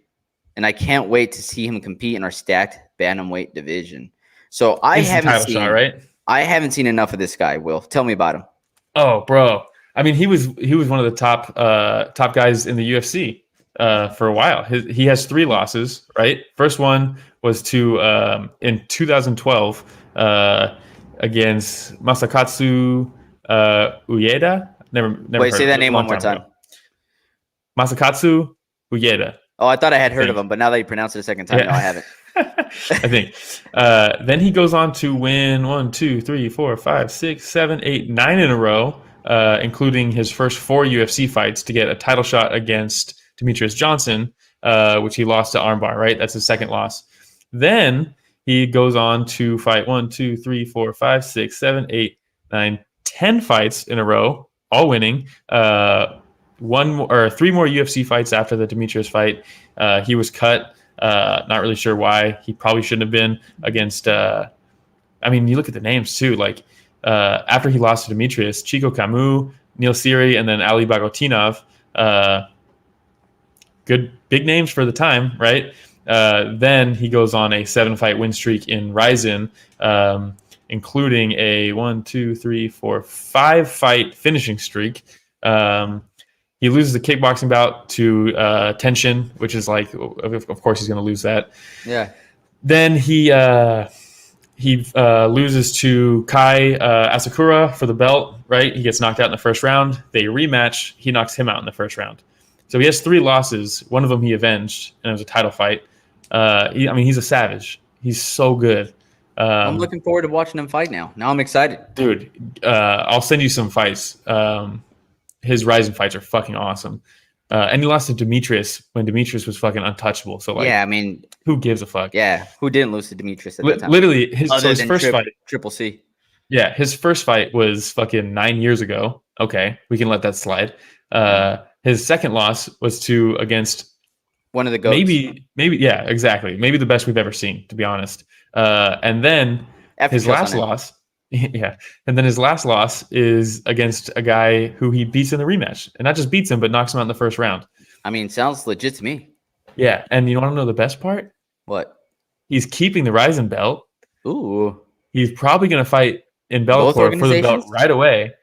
and I can't wait to see him compete in our stacked bantamweight division. So I haven't seen, shot, right? I haven't seen enough of this guy. Will, tell me about him. Oh, bro. I mean, he was one of the top guys in the UFC for a while. He has 3 losses, right? First one was to in 2012 against Masakatsu Ueda. Never. Wait, say that name one more time. Masakatsu Ueda. Oh, I thought I had heard of him, but now that you pronounce it a second time, no, I haven't. I think. Then he goes on to win 1, 2, 3, 4, 5, 6, 7, 8, 9 in a row, including his first 4 UFC fights to get a title shot against Demetrius Johnson, which he lost to armbar, right? That's his second loss. Then he goes on to fight 1, 2, 3, 4, 5, 6, 7, 8, 9, 10 fights in a row, all winning. 3 more UFC fights after the Demetrius fight. He was cut. Not really sure why. He probably shouldn't have been against. I mean, you look at the names too. Like after he lost to Demetrius, Chico Camus, Neil Siri, and then Ali Bagotinov. Good big names for the time, right? Then he goes on a 7-fight win streak in Ryzen, including a 5-fight finishing streak. He loses the kickboxing bout to Tenshin, which is like, of course, he's going to lose that. Yeah. Then he loses to Kai Asakura for the belt, right? He gets knocked out in the first round. They rematch. He knocks him out in the first round. So he has 3 losses. One of them he avenged, and it was a title fight. He's a savage. He's so good. I'm looking forward to watching him fight now. Now I'm excited. Dude, I'll send you some fights. His Ryzen fights are fucking awesome. And he lost to Demetrius when Demetrius was fucking untouchable. So, like, yeah, I mean, who gives a fuck? Yeah, who didn't lose to Demetrius at that time? Literally, his first fight. Triple C. Yeah, his first fight was fucking 9 years ago. Okay, we can let that slide. His second loss was against one of the goats. Maybe, yeah, exactly. Maybe the best we've ever seen, to be honest. And then his last loss. Yeah. And then his last loss is against a guy who he beats in the rematch. And not just beats him, but knocks him out in the first round. I mean, sounds legit to me. Yeah. And you want to know the best part? What? He's keeping the Ryzen belt. Ooh. He's probably going to fight in Belfort for the belt right away.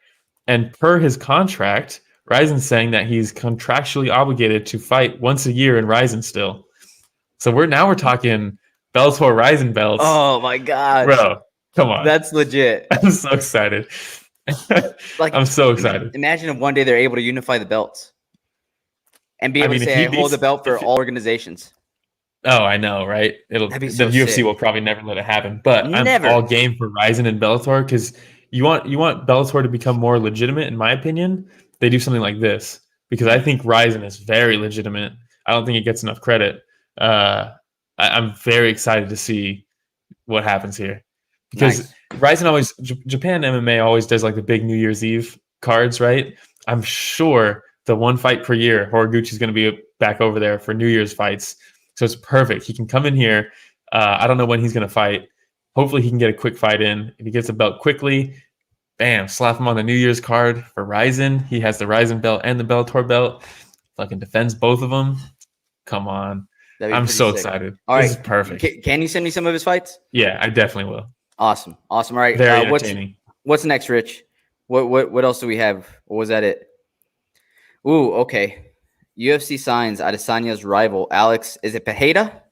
And per his contract, Ryzen's saying that he's contractually obligated to fight once a year in Ryzen still. So we're talking Bellator Ryzen belts. Oh, my God. Bro. Come on. That's legit. I'm so excited. I'm so excited. Imagine if one day they're able to unify the belts and be able to say, I hold the belt for all organizations. Oh, I know, right? The UFC will probably never let it happen. But I'm all game for Ryzen and Bellator because you want Bellator to become more legitimate, in my opinion. They do something like this because I think Ryzen is very legitimate. I don't think it gets enough credit. I'm very excited to see what happens here. Because Ryzen Japan MMA always does like the big New Year's Eve cards, right? I'm sure the 1 fight per year, Horiguchi's going to be back over there for New Year's fights. So it's perfect. He can come in here. I don't know when he's going to fight. Hopefully he can get a quick fight in. If he gets a belt quickly, bam, slap him on the New Year's card for Ryzen. He has the Ryzen belt and the Bellator belt. Fucking defends both of them. Come on. I'm so excited. All right. This is perfect. Can you send me some of his fights? Yeah, I definitely will. Awesome. All right. Very entertaining. What's next, Rich? What else do we have? Or was that it? Ooh, okay. UFC signs Adesanya's rival, Alex. Is it Pereira?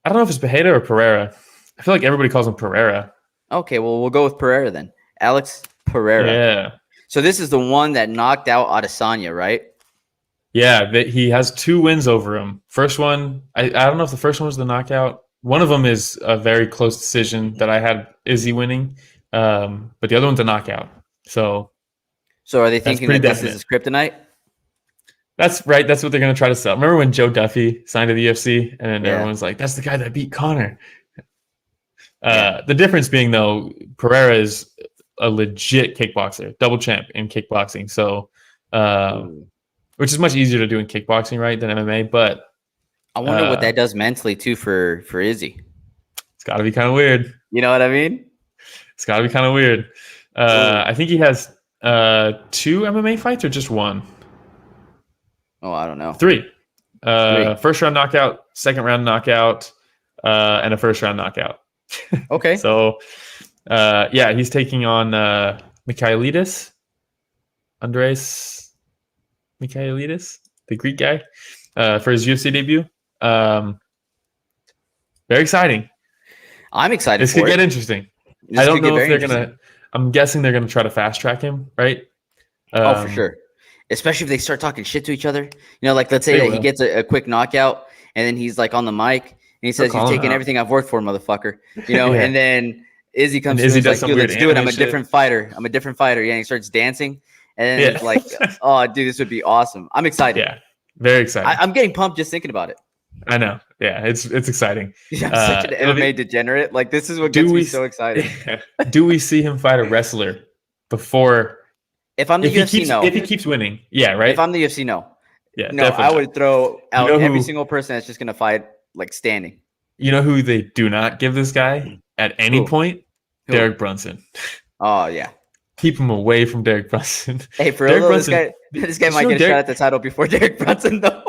I don't know if it's Pereira or Pereira. I feel like everybody calls him Pereira. Okay, well, we'll go with Pereira then. Alex Pereira. Yeah. So this is the one that knocked out Adesanya, right? Yeah, he has 2 wins over him. First one, I don't know if the first one was the knockout. One of them is a very close decision that I had Izzy winning, but the other one's a knockout. So are they thinking that this is kryptonite? That's right. That's what they're going to try to sell. Remember when Joe Duffy signed to the UFC, and then everyone's like, "That's the guy that beat Conor." The difference being, though, Pereira is a legit kickboxer, double champ in kickboxing. So, which is much easier to do in kickboxing, right, than MMA. But I wonder what that does mentally too for Izzy. It's got to be kind of weird. You know what I mean? It's got to be kind of weird. I think he has 2 MMA fights or just 1? Oh, I don't know. 3. 3. First round knockout, second round knockout, and a first round knockout. Okay. So, he's taking on Michailidis, Andres Michailidis, the Greek guy, for his UFC debut. Very exciting. I'm excited. This could get interesting. I don't know if they're gonna. I'm guessing they're gonna try to fast track him, right? For sure. Especially if they start talking shit to each other. You know, like let's say that he gets a quick knockout, and then he's like on the mic, and he says, "You've taken everything I've worked for, motherfucker." You know, and then Izzy comes and like, "Dude, let's do it. I'm a different fighter. I'm a different fighter." Yeah, and he starts dancing, and then it's like, "Oh, dude, this would be awesome." I'm excited. Yeah, very excited. I'm getting pumped just thinking about it. I know. Yeah, it's exciting. Yeah, I'm such an MMA degenerate. Like this is what gets me so excited. Do we see him fight a wrestler before? If I'm the UFC, no. If he keeps winning, yeah, right. If I'm the UFC, no. Yeah, no. I would throw out every single person that's just gonna fight like standing. You know who they do not give this guy at any point? Derek Brunson. Oh yeah. Keep him away from Derek Brunson. Hey, for real, this guy might get a shot at the title before Derek Brunson, though.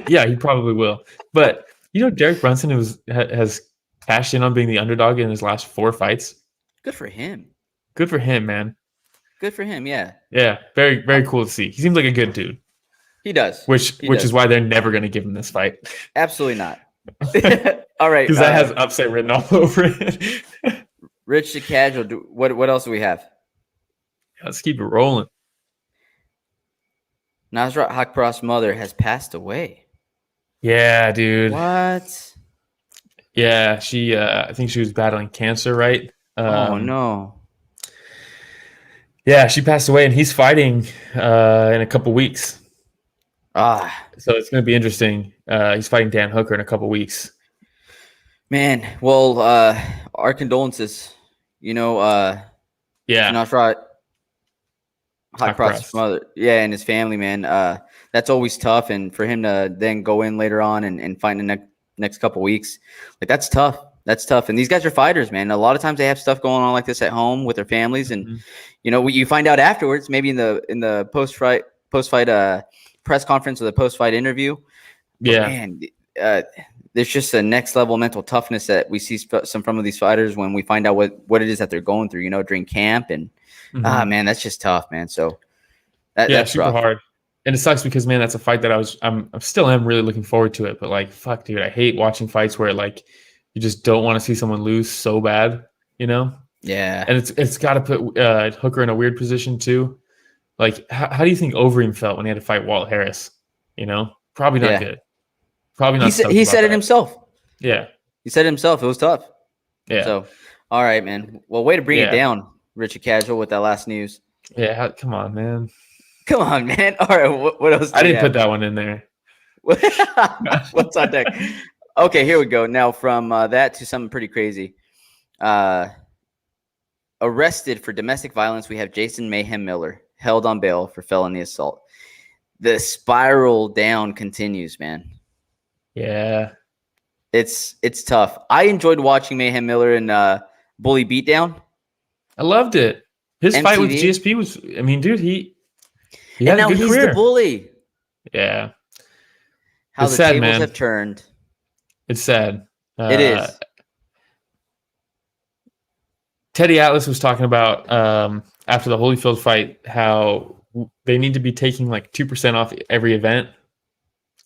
Yeah, he probably will. But Derek Brunson has cashed in on being the underdog in his last 4 fights. Good for him. Good for him, man. Good for him. Yeah. Yeah, very very cool to see. He seems like a good dude. He does. Which is why they're never going to give him this fight. Absolutely not. All right, because that has upset written all over it. Rich the Casual. What else do we have? Let's keep it rolling. Nasrat Hakparas' mother has passed away. Yeah, dude. What? Yeah, she. I think she was battling cancer, right? Oh no. Yeah, she passed away, and he's fighting in a couple weeks. So it's going to be interesting. He's fighting Dan Hooker in a couple weeks. Man, well, our condolences. Yeah. Nasrat Hakparas' mother, and his family, man. That's always tough, and for him to then go in later on and fight in the next couple weeks, like that's tough. That's tough. And these guys are fighters, man. A lot of times they have stuff going on like this at home with their families, and you find out afterwards, maybe in the post fight press conference or the post fight interview. Yeah, man, there's just a next level mental toughness that we see from of these fighters when we find out what it is that they're going through, during camp, and man, that's just tough, man. So that's super rough. hard. And it sucks because, man, that's a fight that I'm still really looking forward to it. But like, fuck, dude, I hate watching fights where like you just don't want to see someone lose so bad, Yeah. And it's got to put Hooker in a weird position too. Like, how do you think Overeem felt when he had to fight Walt Harris? Probably not good. Probably not. He said it himself. Yeah. He said it himself. It was tough. Yeah. So, all right, man. Well, way to bring it down, Richard Casual, with that last news. Yeah. Come on, man. Come on, man. All right. What else? I didn't put that one in there. What's on deck? Okay, here we go. Now, from that to something pretty crazy. Arrested for domestic violence, we have Jason Mayhem Miller held on bail for felony assault. The spiral down continues, man. Yeah. It's tough. I enjoyed watching Mayhem Miller in Bully Beatdown. I loved it. His MTV. Fight with GSP was, I mean, dude, he had a good he's career. The bully. Yeah. How it's the sad, tables man. have turned. It's sad. It is. Teddy Atlas was talking about after the Holyfield fight how they need to be taking like 2% off every event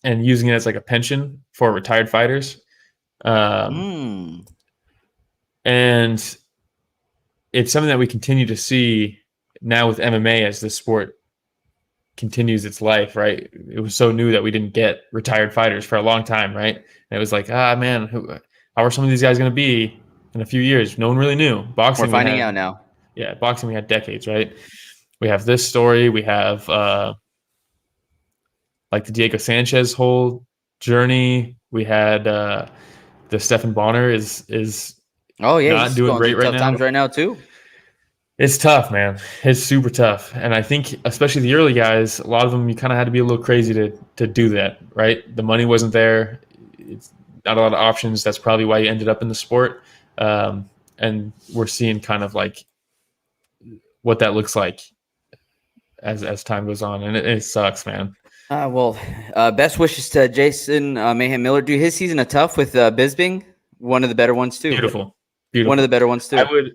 and using it as like a pension for retired fighters. And it's something that we continue to see now with MMA as the sport continues its life, right? It was so new that we didn't get retired fighters for a long time, right? And it was like, man, how are some of these guys going to be in a few years? No one really knew. Boxing, we're finding out now. Yeah, boxing, we had decades, right? We have this story. We have like the Diego Sanchez whole journey. We had the Stephan Bonner is not doing great right tough now. Times right now too. It's tough, man. It's super tough. And I think especially the early guys, a lot of them, you kind of had to be a little crazy to do that, right? The money wasn't there. it's not a lot of options. That's probably why he ended up in the sport. And we're seeing kind of like what that looks like as time goes on, and it sucks, man. Best wishes to Jason Mayhem Miller. Dude, his season of tough with Bisbing, one of the better ones too. Beautiful. One of the better ones too.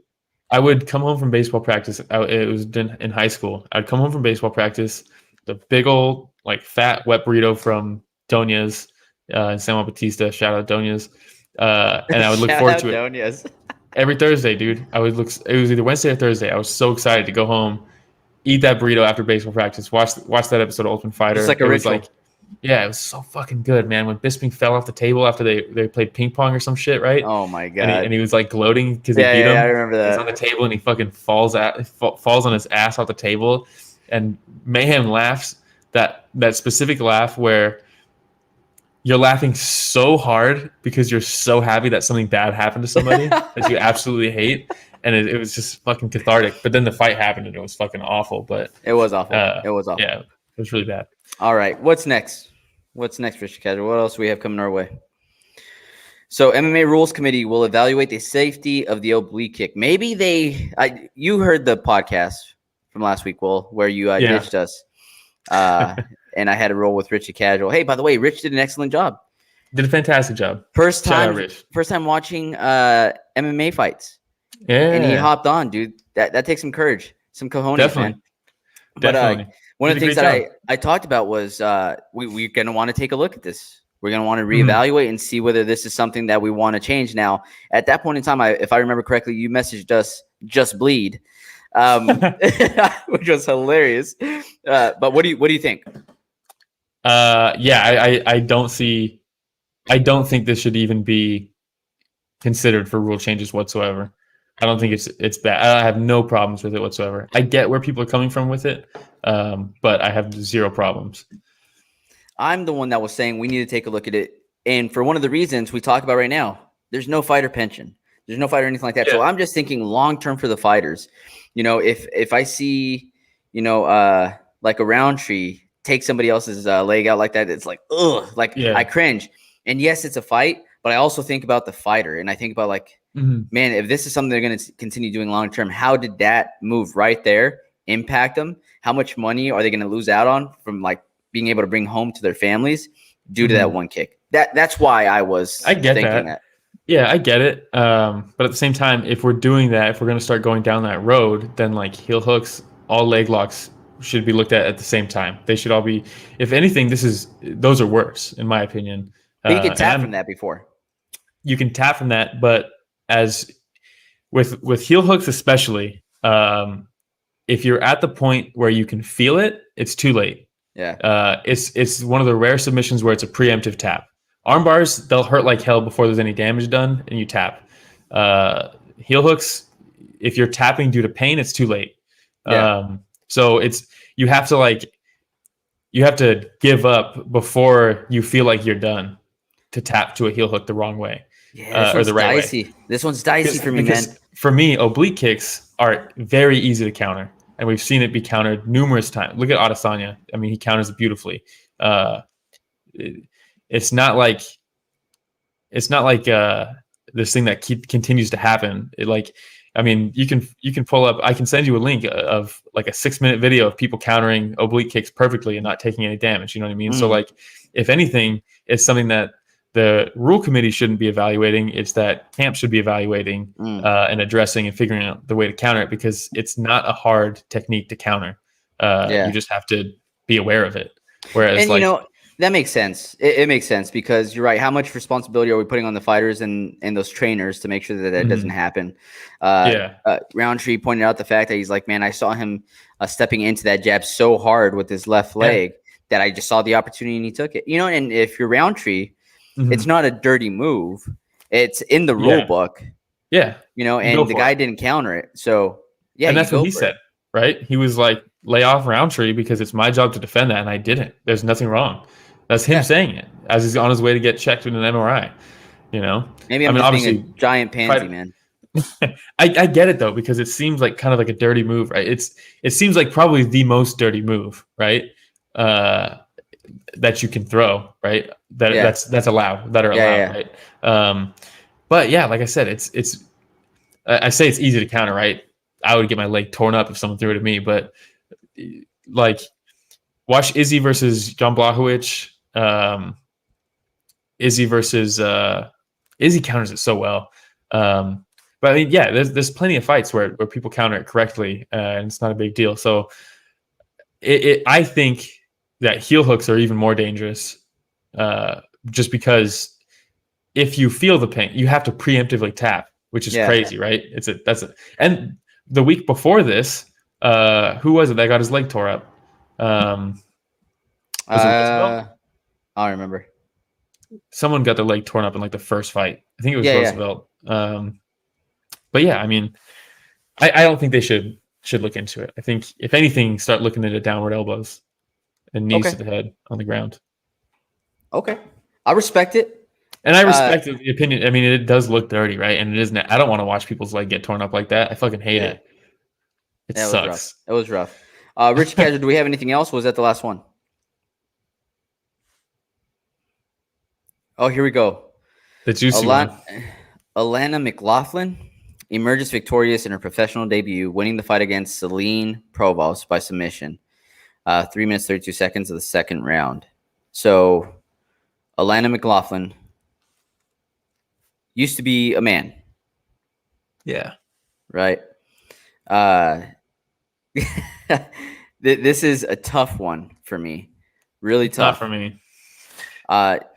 I would come home from baseball practice. It was in high school. I'd come home from baseball practice, the big old like fat wet burrito from Donya's in San Juan Bautista. Shout out Donya's. And I would look forward to it Donya's. every Thursday, dude. It was either Wednesday or Thursday. I was so excited to go home, eat that burrito after baseball practice, watch that episode of Ultimate Fighter. It's like a ritual. It was so fucking good, man. When Bisping fell off the table after they played ping pong or some shit, right? Oh my god! And he was like gloating because he beat him. I remember that. He's on the table and he fucking falls on his ass off the table, and Mayhem laughs that specific laugh where you're laughing so hard because you're so happy that something bad happened to somebody that you absolutely hate. And it was just fucking cathartic. But then the fight happened and it was fucking awful. But it was awful. It was awful. Yeah, it was really bad. All right. What's next? Richard Casual? What else do we have coming our way? So MMA Rules Committee will evaluate the safety of the oblique kick. Maybe you heard the podcast from last week, Will, where you ditched us. And I had to roll with Richie Casual. Hey, by the way, Rich did an excellent job. Did a fantastic job. First time watching MMA fights. Yeah. And he hopped on, dude. That takes some courage, some cojones, Definitely. man. Definitely. But one of the things that I talked about was we're going to want to take a look at this. We're going to want to reevaluate and see whether this is something that we want to change. Now, at that point in time, if I remember correctly, you messaged us, just bleed, which was hilarious. But what do you think? I don't think this should even be considered for rule changes whatsoever. I don't think it's bad. I have no problems with it whatsoever. I get where people are coming from with it, but I have zero problems. I'm the one that was saying we need to take a look at it. And for one of the reasons we talk about right now, there's no fighter pension. There's no fighter or anything like that. Yeah. So I'm just thinking long-term for the fighters. You know, if I see, like a Roundtree take somebody else's leg out like that, it's like, ugh, I cringe. And yes, it's a fight, but I also think about the fighter. And I think about man, if this is something they're going to continue doing long-term, how did that move right there impact them? How much money are they going to lose out on from being able to bring home to their families due to that one kick? That's why I was thinking that. Yeah, I get it. But at the same time, if we're doing that, if we're going to start going down that road, then heel hooks, all leg locks should be looked at the same time. They should all be, if anything, those are worse, in my opinion. But you can tap from that before. You can tap from that, but as with heel hooks especially, if you're at the point where you can feel it, it's too late. Yeah. It's one of the rare submissions where it's a preemptive tap. Arm bars, they'll hurt like hell before there's any damage done, and you tap. Heel hooks, if you're tapping due to pain, it's too late. Yeah. So you have to give up before you feel like you're done to tap to a heel hook the wrong way. Yeah, or the right dicey. Way. This one's dicey for me, man. For me, oblique kicks are very easy to counter, and we've seen it be countered numerous times. Look at Adesanya. I mean, he counters it beautifully. It's not like this thing that continues to happen. You can pull up. I can send you a link of a 6-minute video of people countering oblique kicks perfectly and not taking any damage. You know what I mean? So if anything, it's something that the rule committee shouldn't be evaluating. It's that camp should be evaluating and addressing and figuring out the way to counter it, because it's not a hard technique to counter. You just have to be aware of it. Whereas, that makes sense. It makes sense, because you're right. How much responsibility are we putting on the fighters and those trainers to make sure that doesn't happen? Roundtree pointed out the fact that he's like, man, I saw him stepping into that jab so hard with his left leg that I just saw the opportunity and he took it. And if you're Roundtree, it's not a dirty move. It's in the rule book. Yeah. And the guy didn't counter it. So, and that's what he said, right? He was like, lay off Roundtree because it's my job to defend that, and I didn't. There's nothing wrong. That's him saying it as he's on his way to get checked with an MRI. Maybe I'm just being a giant pansy, man. I get it though, because it seems like kind of like a dirty move, right? It seems like probably the most dirty move, right? that you can throw, right? Yeah. That's allowed, that are Yeah, allowed, right? But yeah, like I said, I say it's easy to counter, right? I would get my leg torn up if someone threw it at me, but like watch Izzy versus John Blachowicz. Izzy versus Izzy counters it so well. But I mean, yeah, there's plenty of fights where people counter it correctly, and it's not a big deal. So I think that heel hooks are even more dangerous, just because if you feel the pain, you have to preemptively tap, which is crazy, right? And the week before this, who was it that got his leg tore up? Was it Roosevelt? I don't remember. Someone got their leg torn up in like the first fight. I think it was Roosevelt. But yeah, I mean, I don't think they should look into it. I think if anything, start looking into downward elbows and knees to the head on the ground. Okay, I respect it, and I respect the opinion. I mean, it does look dirty, right? And it isn't. I don't want to watch people's leg get torn up like that. I fucking hate it. It sucks. It was rough. Richie Kaiser, do we have anything else? Or was that the last one? Oh, here we go. The juicy one. Alana McLaughlin emerges victorious in her professional debut, winning the fight against Celine Provost by submission. 3 minutes, 32 seconds of the second round. So, Alana McLaughlin used to be a man. Yeah. Right? This is a tough one for me. Really tough. Not for me.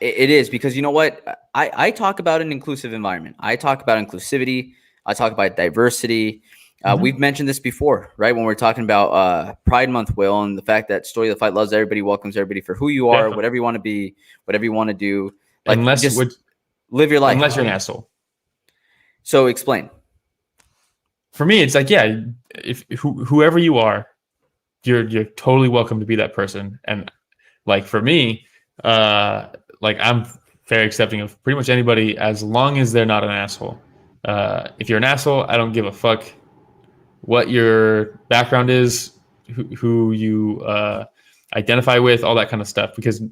It is, because you know what? I talk about an inclusive environment. I talk about inclusivity. I talk about diversity. We've mentioned this before, right? When we're talking about Pride Month, Will, and the fact that Story of the Fight loves everybody, welcomes everybody for who you are, Definitely. whatever you want to be, whatever you want to do. Like, unless just live your life. Unless you're an asshole. So explain. For me, it's like, yeah, if whoever you are, you're totally welcome to be that person. And like for me, like I'm very accepting of pretty much anybody as long as they're not an asshole. If you're an asshole, I don't give a fuck what your background is, who you identify with, all that kind of stuff. Because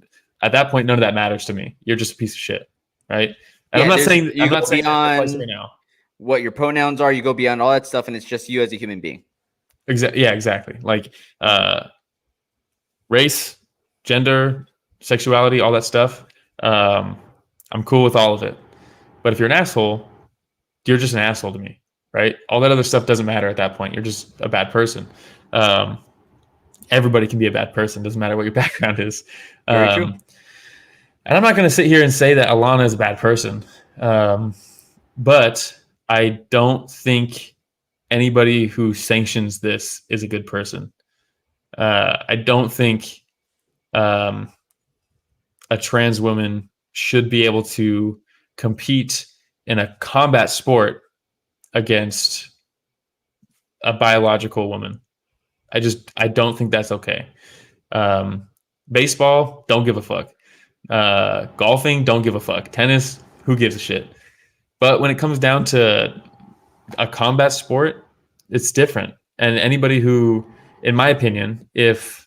at that point, none of that matters to me. You're just a piece of shit, right? And I'm not saying that right now. What your pronouns are, you go beyond all that stuff, and it's just you as a human being. Exactly. Like race, gender, sexuality, all that stuff. I'm cool with all of it. But if you're an asshole, you're just an asshole to me, right? All that other stuff doesn't matter at that point. You're just a bad person. Everybody can be a bad person. Doesn't matter what your background is. Very true. And I'm not going to sit here and say that Alana is a bad person. But I don't think anybody who sanctions this is a good person. I don't think a trans woman should be able to compete in a combat sport against a biological woman. I don't think that's okay. Baseball, don't give a fuck. Golfing, don't give a fuck. Tennis, who gives a shit? But when it comes down to a combat sport, it's different. And anybody who, in my opinion, if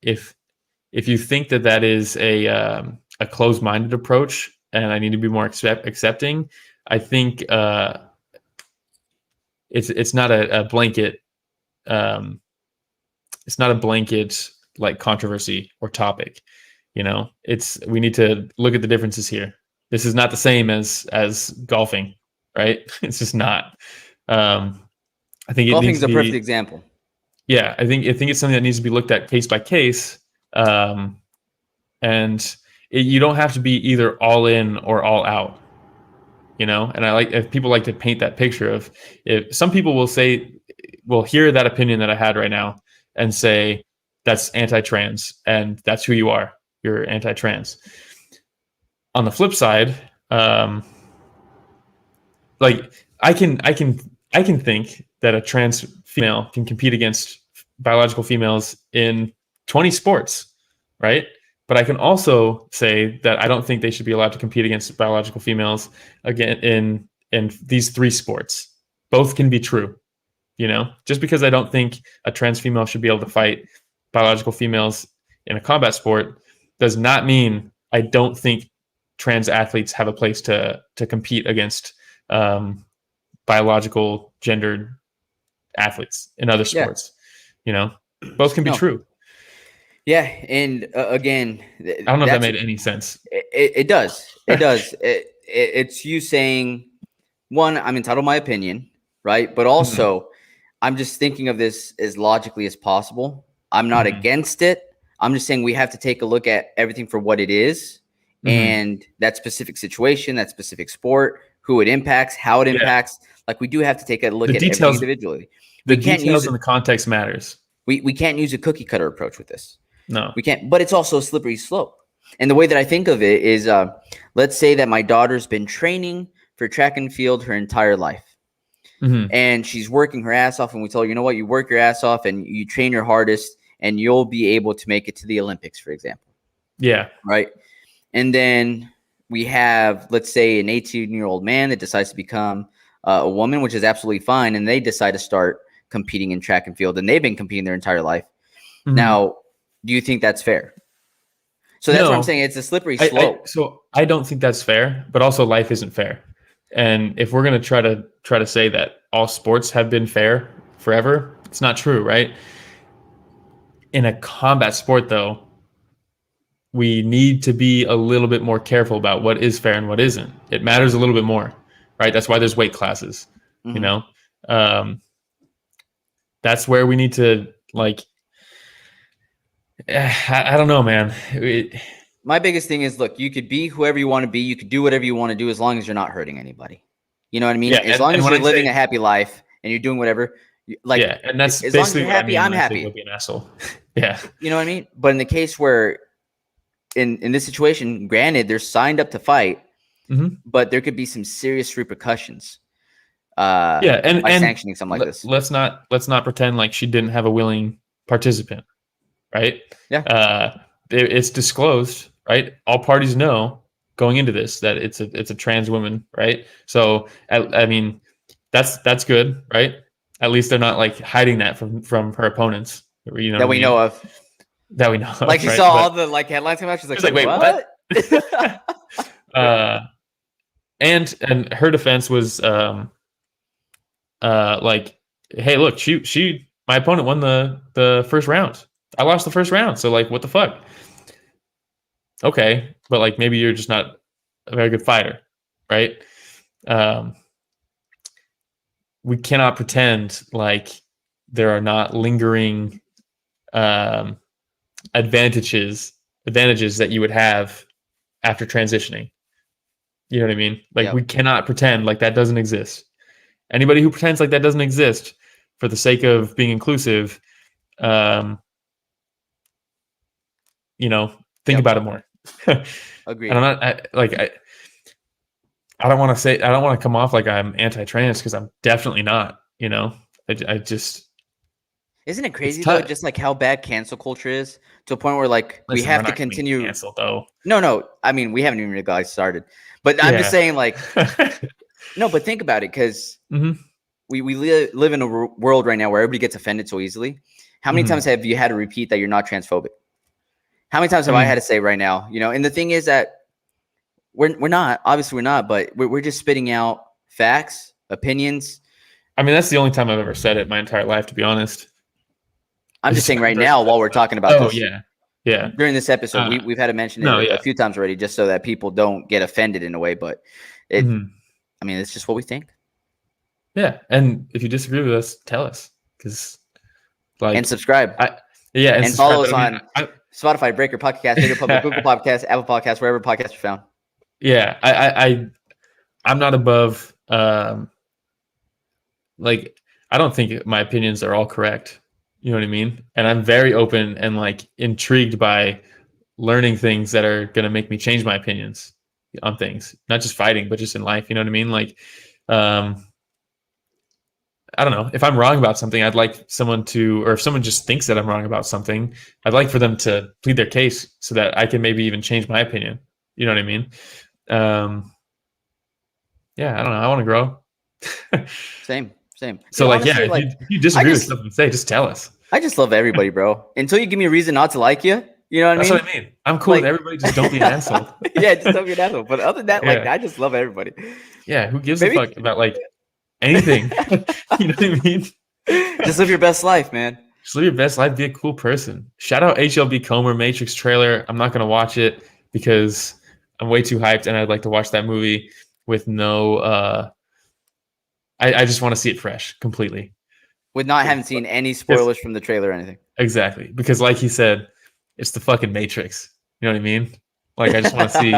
you think that is a closed-minded approach, and I need to be more accepting, I think it's not a blanket. It's not a blanket like controversy or topic. You know, we need to look at the differences here. This is not the same as golfing, right? It's just not. I think golfing's a perfect example. Yeah, I think it's something that needs to be looked at case by case, and you don't have to be either all in or all out. You know, and if people like to paint that picture of, if some people will hear that opinion that I had right now and say that's anti-trans and that's who you are. You're anti-trans. On the flip side, like I can think that a trans female can compete against biological females in 20 sports, right? But I can also say that I don't think they should be allowed to compete against biological females again in these 3 sports. Both can be true, you know. Just because I don't think a trans female should be able to fight biological females in a combat sport does not mean I don't think trans athletes have a place to compete against biological gendered athletes in other sports. You know, both can be true. Yeah, and again, I don't know if that made any sense. It does. It does. It's you saying, one, I'm entitled to my opinion, right? But also, I'm just thinking of this as logically as possible. I'm not against it. I'm just saying we have to take a look at everything for what it is, and that specific situation, that specific sport, who it impacts, how it impacts. Like, we do have to take a look at everything individually. The details and the context matters. We can't use a cookie cutter approach with this. No, we can't. But it's also a slippery slope. And the way that I think of it is, let's say that my daughter's been training for track and field her entire life. And she's working her ass off. And we tell her, you know what, you work your ass off and you train your hardest and you'll be able to make it to the Olympics, for example. Yeah. Right. And then we have, let's say, an 18-year-old man that decides to become a woman, which is absolutely fine. And they decide to start competing in track and field. And they've been competing their entire life. Now, do you think that's fair? So that's what I'm saying. It's a slippery slope. So I don't think that's fair, but also life isn't fair. And if we're going to try to say that all sports have been fair forever, it's not true, right? In a combat sport, though, we need to be a little bit more careful about what is fair and what isn't. It matters a little bit more, right? That's why there's weight classes, you know? That's where we need to, like, I don't know, man. My biggest thing is, look, you could be whoever you want to be. You could do whatever you want to do as long as you're not hurting anybody. You know what I mean? Yeah, as long as you're living a happy life and you're doing whatever. Like, yeah, and that's as basically long as you're happy, I'm happy. You'll be an asshole. Yeah. You know what I mean? But in the case where, in this situation, granted, they're signed up to fight, but there could be some serious repercussions. And sanctioning something like this. Let's not pretend like she didn't have a willing participant, right? Yeah. It's disclosed, right? All parties know going into this that it's a trans woman, right? So I mean, that's good, right? At least they're not like hiding that from her opponents. You know that we know of. That we know of. Like, she saw all the like headlines come out. She's like, wait, what? And her defense was like, hey, look, she my opponent won the first round. I lost the first round. So, like, what the fuck? Okay, but like, maybe you're just not a very good fighter, right? We cannot pretend like there are not lingering advantages that you would have after transitioning. You know what I mean? Like, we cannot pretend like that doesn't exist. Anybody who pretends like that doesn't exist for the sake of being inclusive, you know, think about it more. Agreed. And I don't want to come off like I'm anti-trans, because I'm definitely not. You know, I just. Isn't it crazy though? Just like how bad cancel culture is, to a point where like we have to continue. Cancel though. No. I mean, we haven't even really got started, but I'm just saying, like, no. But think about it, because we live in a world right now where everybody gets offended so easily. How many times have you had to repeat that you're not transphobic? How many times have I had to say right now? You know, and the thing is that we're not. Obviously, we're not. But we're just spitting out facts, opinions. I mean, that's the only time I've ever said it my entire life, to be honest. I'm just saying right now, while we're talking about this. Yeah. During this episode, we've had to mention it a few times already, just so that people don't get offended in a way. But I mean, it's just what we think. Yeah, and if you disagree with us, tell us, because and subscribe. And follow us on Spotify, Breaker, Podcast, Bigger Public, Google Podcasts, Apple Podcasts, wherever podcasts are found. Yeah, I'm not above. Like, I don't think my opinions are all correct. You know what I mean? And I'm very open and like intrigued by learning things that are going to make me change my opinions on things, not just fighting, but just in life. You know what I mean? Like, I don't know, if I'm wrong about something, I'd like someone to, or if someone just thinks that I'm wrong about something, I'd like for them to plead their case so that I can maybe even change my opinion. You know what I mean? Yeah, I don't know. I want to grow. Same. So, like, honestly, if you disagree with something, just tell us. I just love everybody, bro. Until you give me a reason not to like you, You know what I mean? That's what I mean. I'm cool Like- with everybody. Just don't be an asshole. Yeah, just don't be an asshole. But other than that, like Yeah. I just love everybody. Yeah, who gives Maybe- a fuck about like anything? You know what I mean? Just live your best life, man. Just live your best life. Be a cool person. Shout out HLB Comer Matrix trailer. I'm not gonna watch it because I'm way too hyped, and I'd like to watch that movie with no. I just want to see it fresh, completely. With not having seen any spoilers from the trailer or anything. Exactly, because like he said, it's the fucking Matrix. You know what I mean? Like I just want to see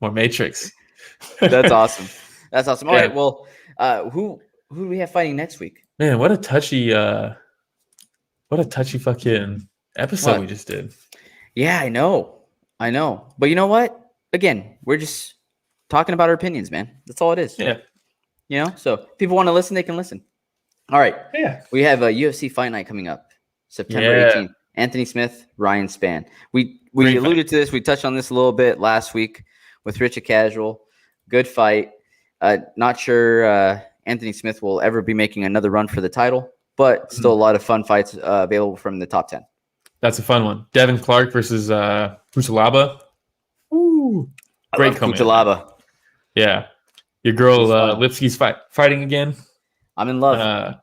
more Matrix. That's awesome. That's awesome. All Yeah. right. Well, who do we have fighting next week? Man, what a touchy fucking episode What? we just did. Yeah, I know. But you know what? Again, we're just talking about our opinions, man. That's all it is. Yeah. You know, so if people want to listen, they can listen. All right. Yeah. We have a UFC Fight Night coming up September Yeah. 18th. Anthony Smith, Ryan Spann. We Great alluded to this. We touched on this a little bit last week with Richard Casual. Good fight. Not sure Anthony Smith will ever be making another run for the title, but still a lot of fun fights available from the top 10. That's a fun one. Devin Clark versus Puchalaba. Ooh. Great comment. Kutalaba. Yeah. Your girl She's fun. Lipsky's fighting again. I'm in love.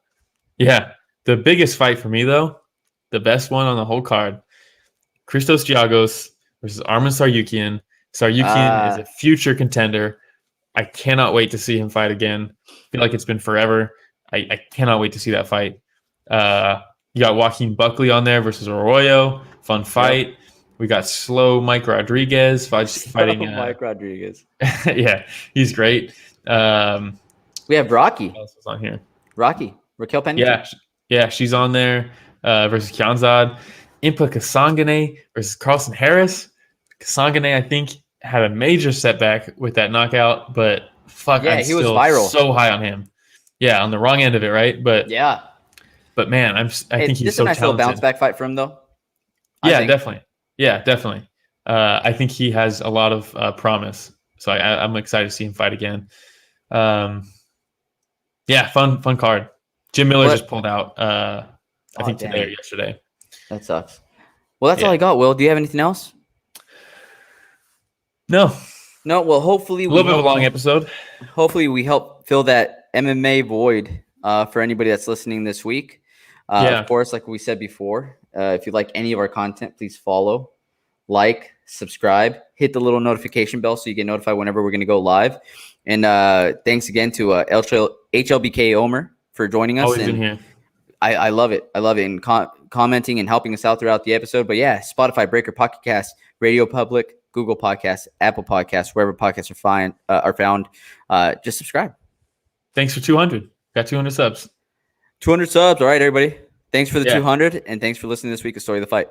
Yeah. The biggest fight for me, though, the best one on the whole card, Christos Giagos versus Arman Tsarukyan. Tsarukyan is a future contender. I cannot wait to see him fight again. I feel like it's been forever. I cannot wait to see that fight. You got Joaquin Buckley on there versus Arroyo. Fun fight. Yep. We got slow Mike Rodriguez fighting. Mike Rodriguez. Yeah, he's great. We have Rocky. What else is on here? Raquel Pennington. Yeah, she's on there versus Kyanzad. Impa Kasangane versus Carlson Harris. Kasangane, I think, had a major setback with that knockout, but fuck, Yeah, I'm he was still viral. so high on him. Yeah, on the wrong end of it, right? But Yeah. But man, I think he's this so a nice little talented. bounce back fight for him, though. Definitely. Yeah, definitely. I think he has a lot of promise. So I'm excited to see him fight again. Yeah, fun card. Jim Miller just pulled out. I think today or yesterday. That sucks. Well, that's all I got. Will, do you have anything else? No. Well, hopefully A little bit of a long episode. Hopefully, we help fill that MMA void for anybody that's listening this week. Of course, like we said before, if you like any of our content, please follow, like, subscribe, hit the little notification bell so you get notified whenever we're going to go live. And thanks again to HLBK Omer for joining us. Always in here. I love it. And commenting and helping us out throughout the episode. But yeah, Spotify, Breaker, Pocket Cast, Radio Public, Google Podcasts, Apple Podcasts, wherever podcasts are found. Just subscribe. Thanks for 200. Got 200 subs. 200 subs. All right, everybody. Thanks for the 200, and thanks for listening this week of Story of the Fight.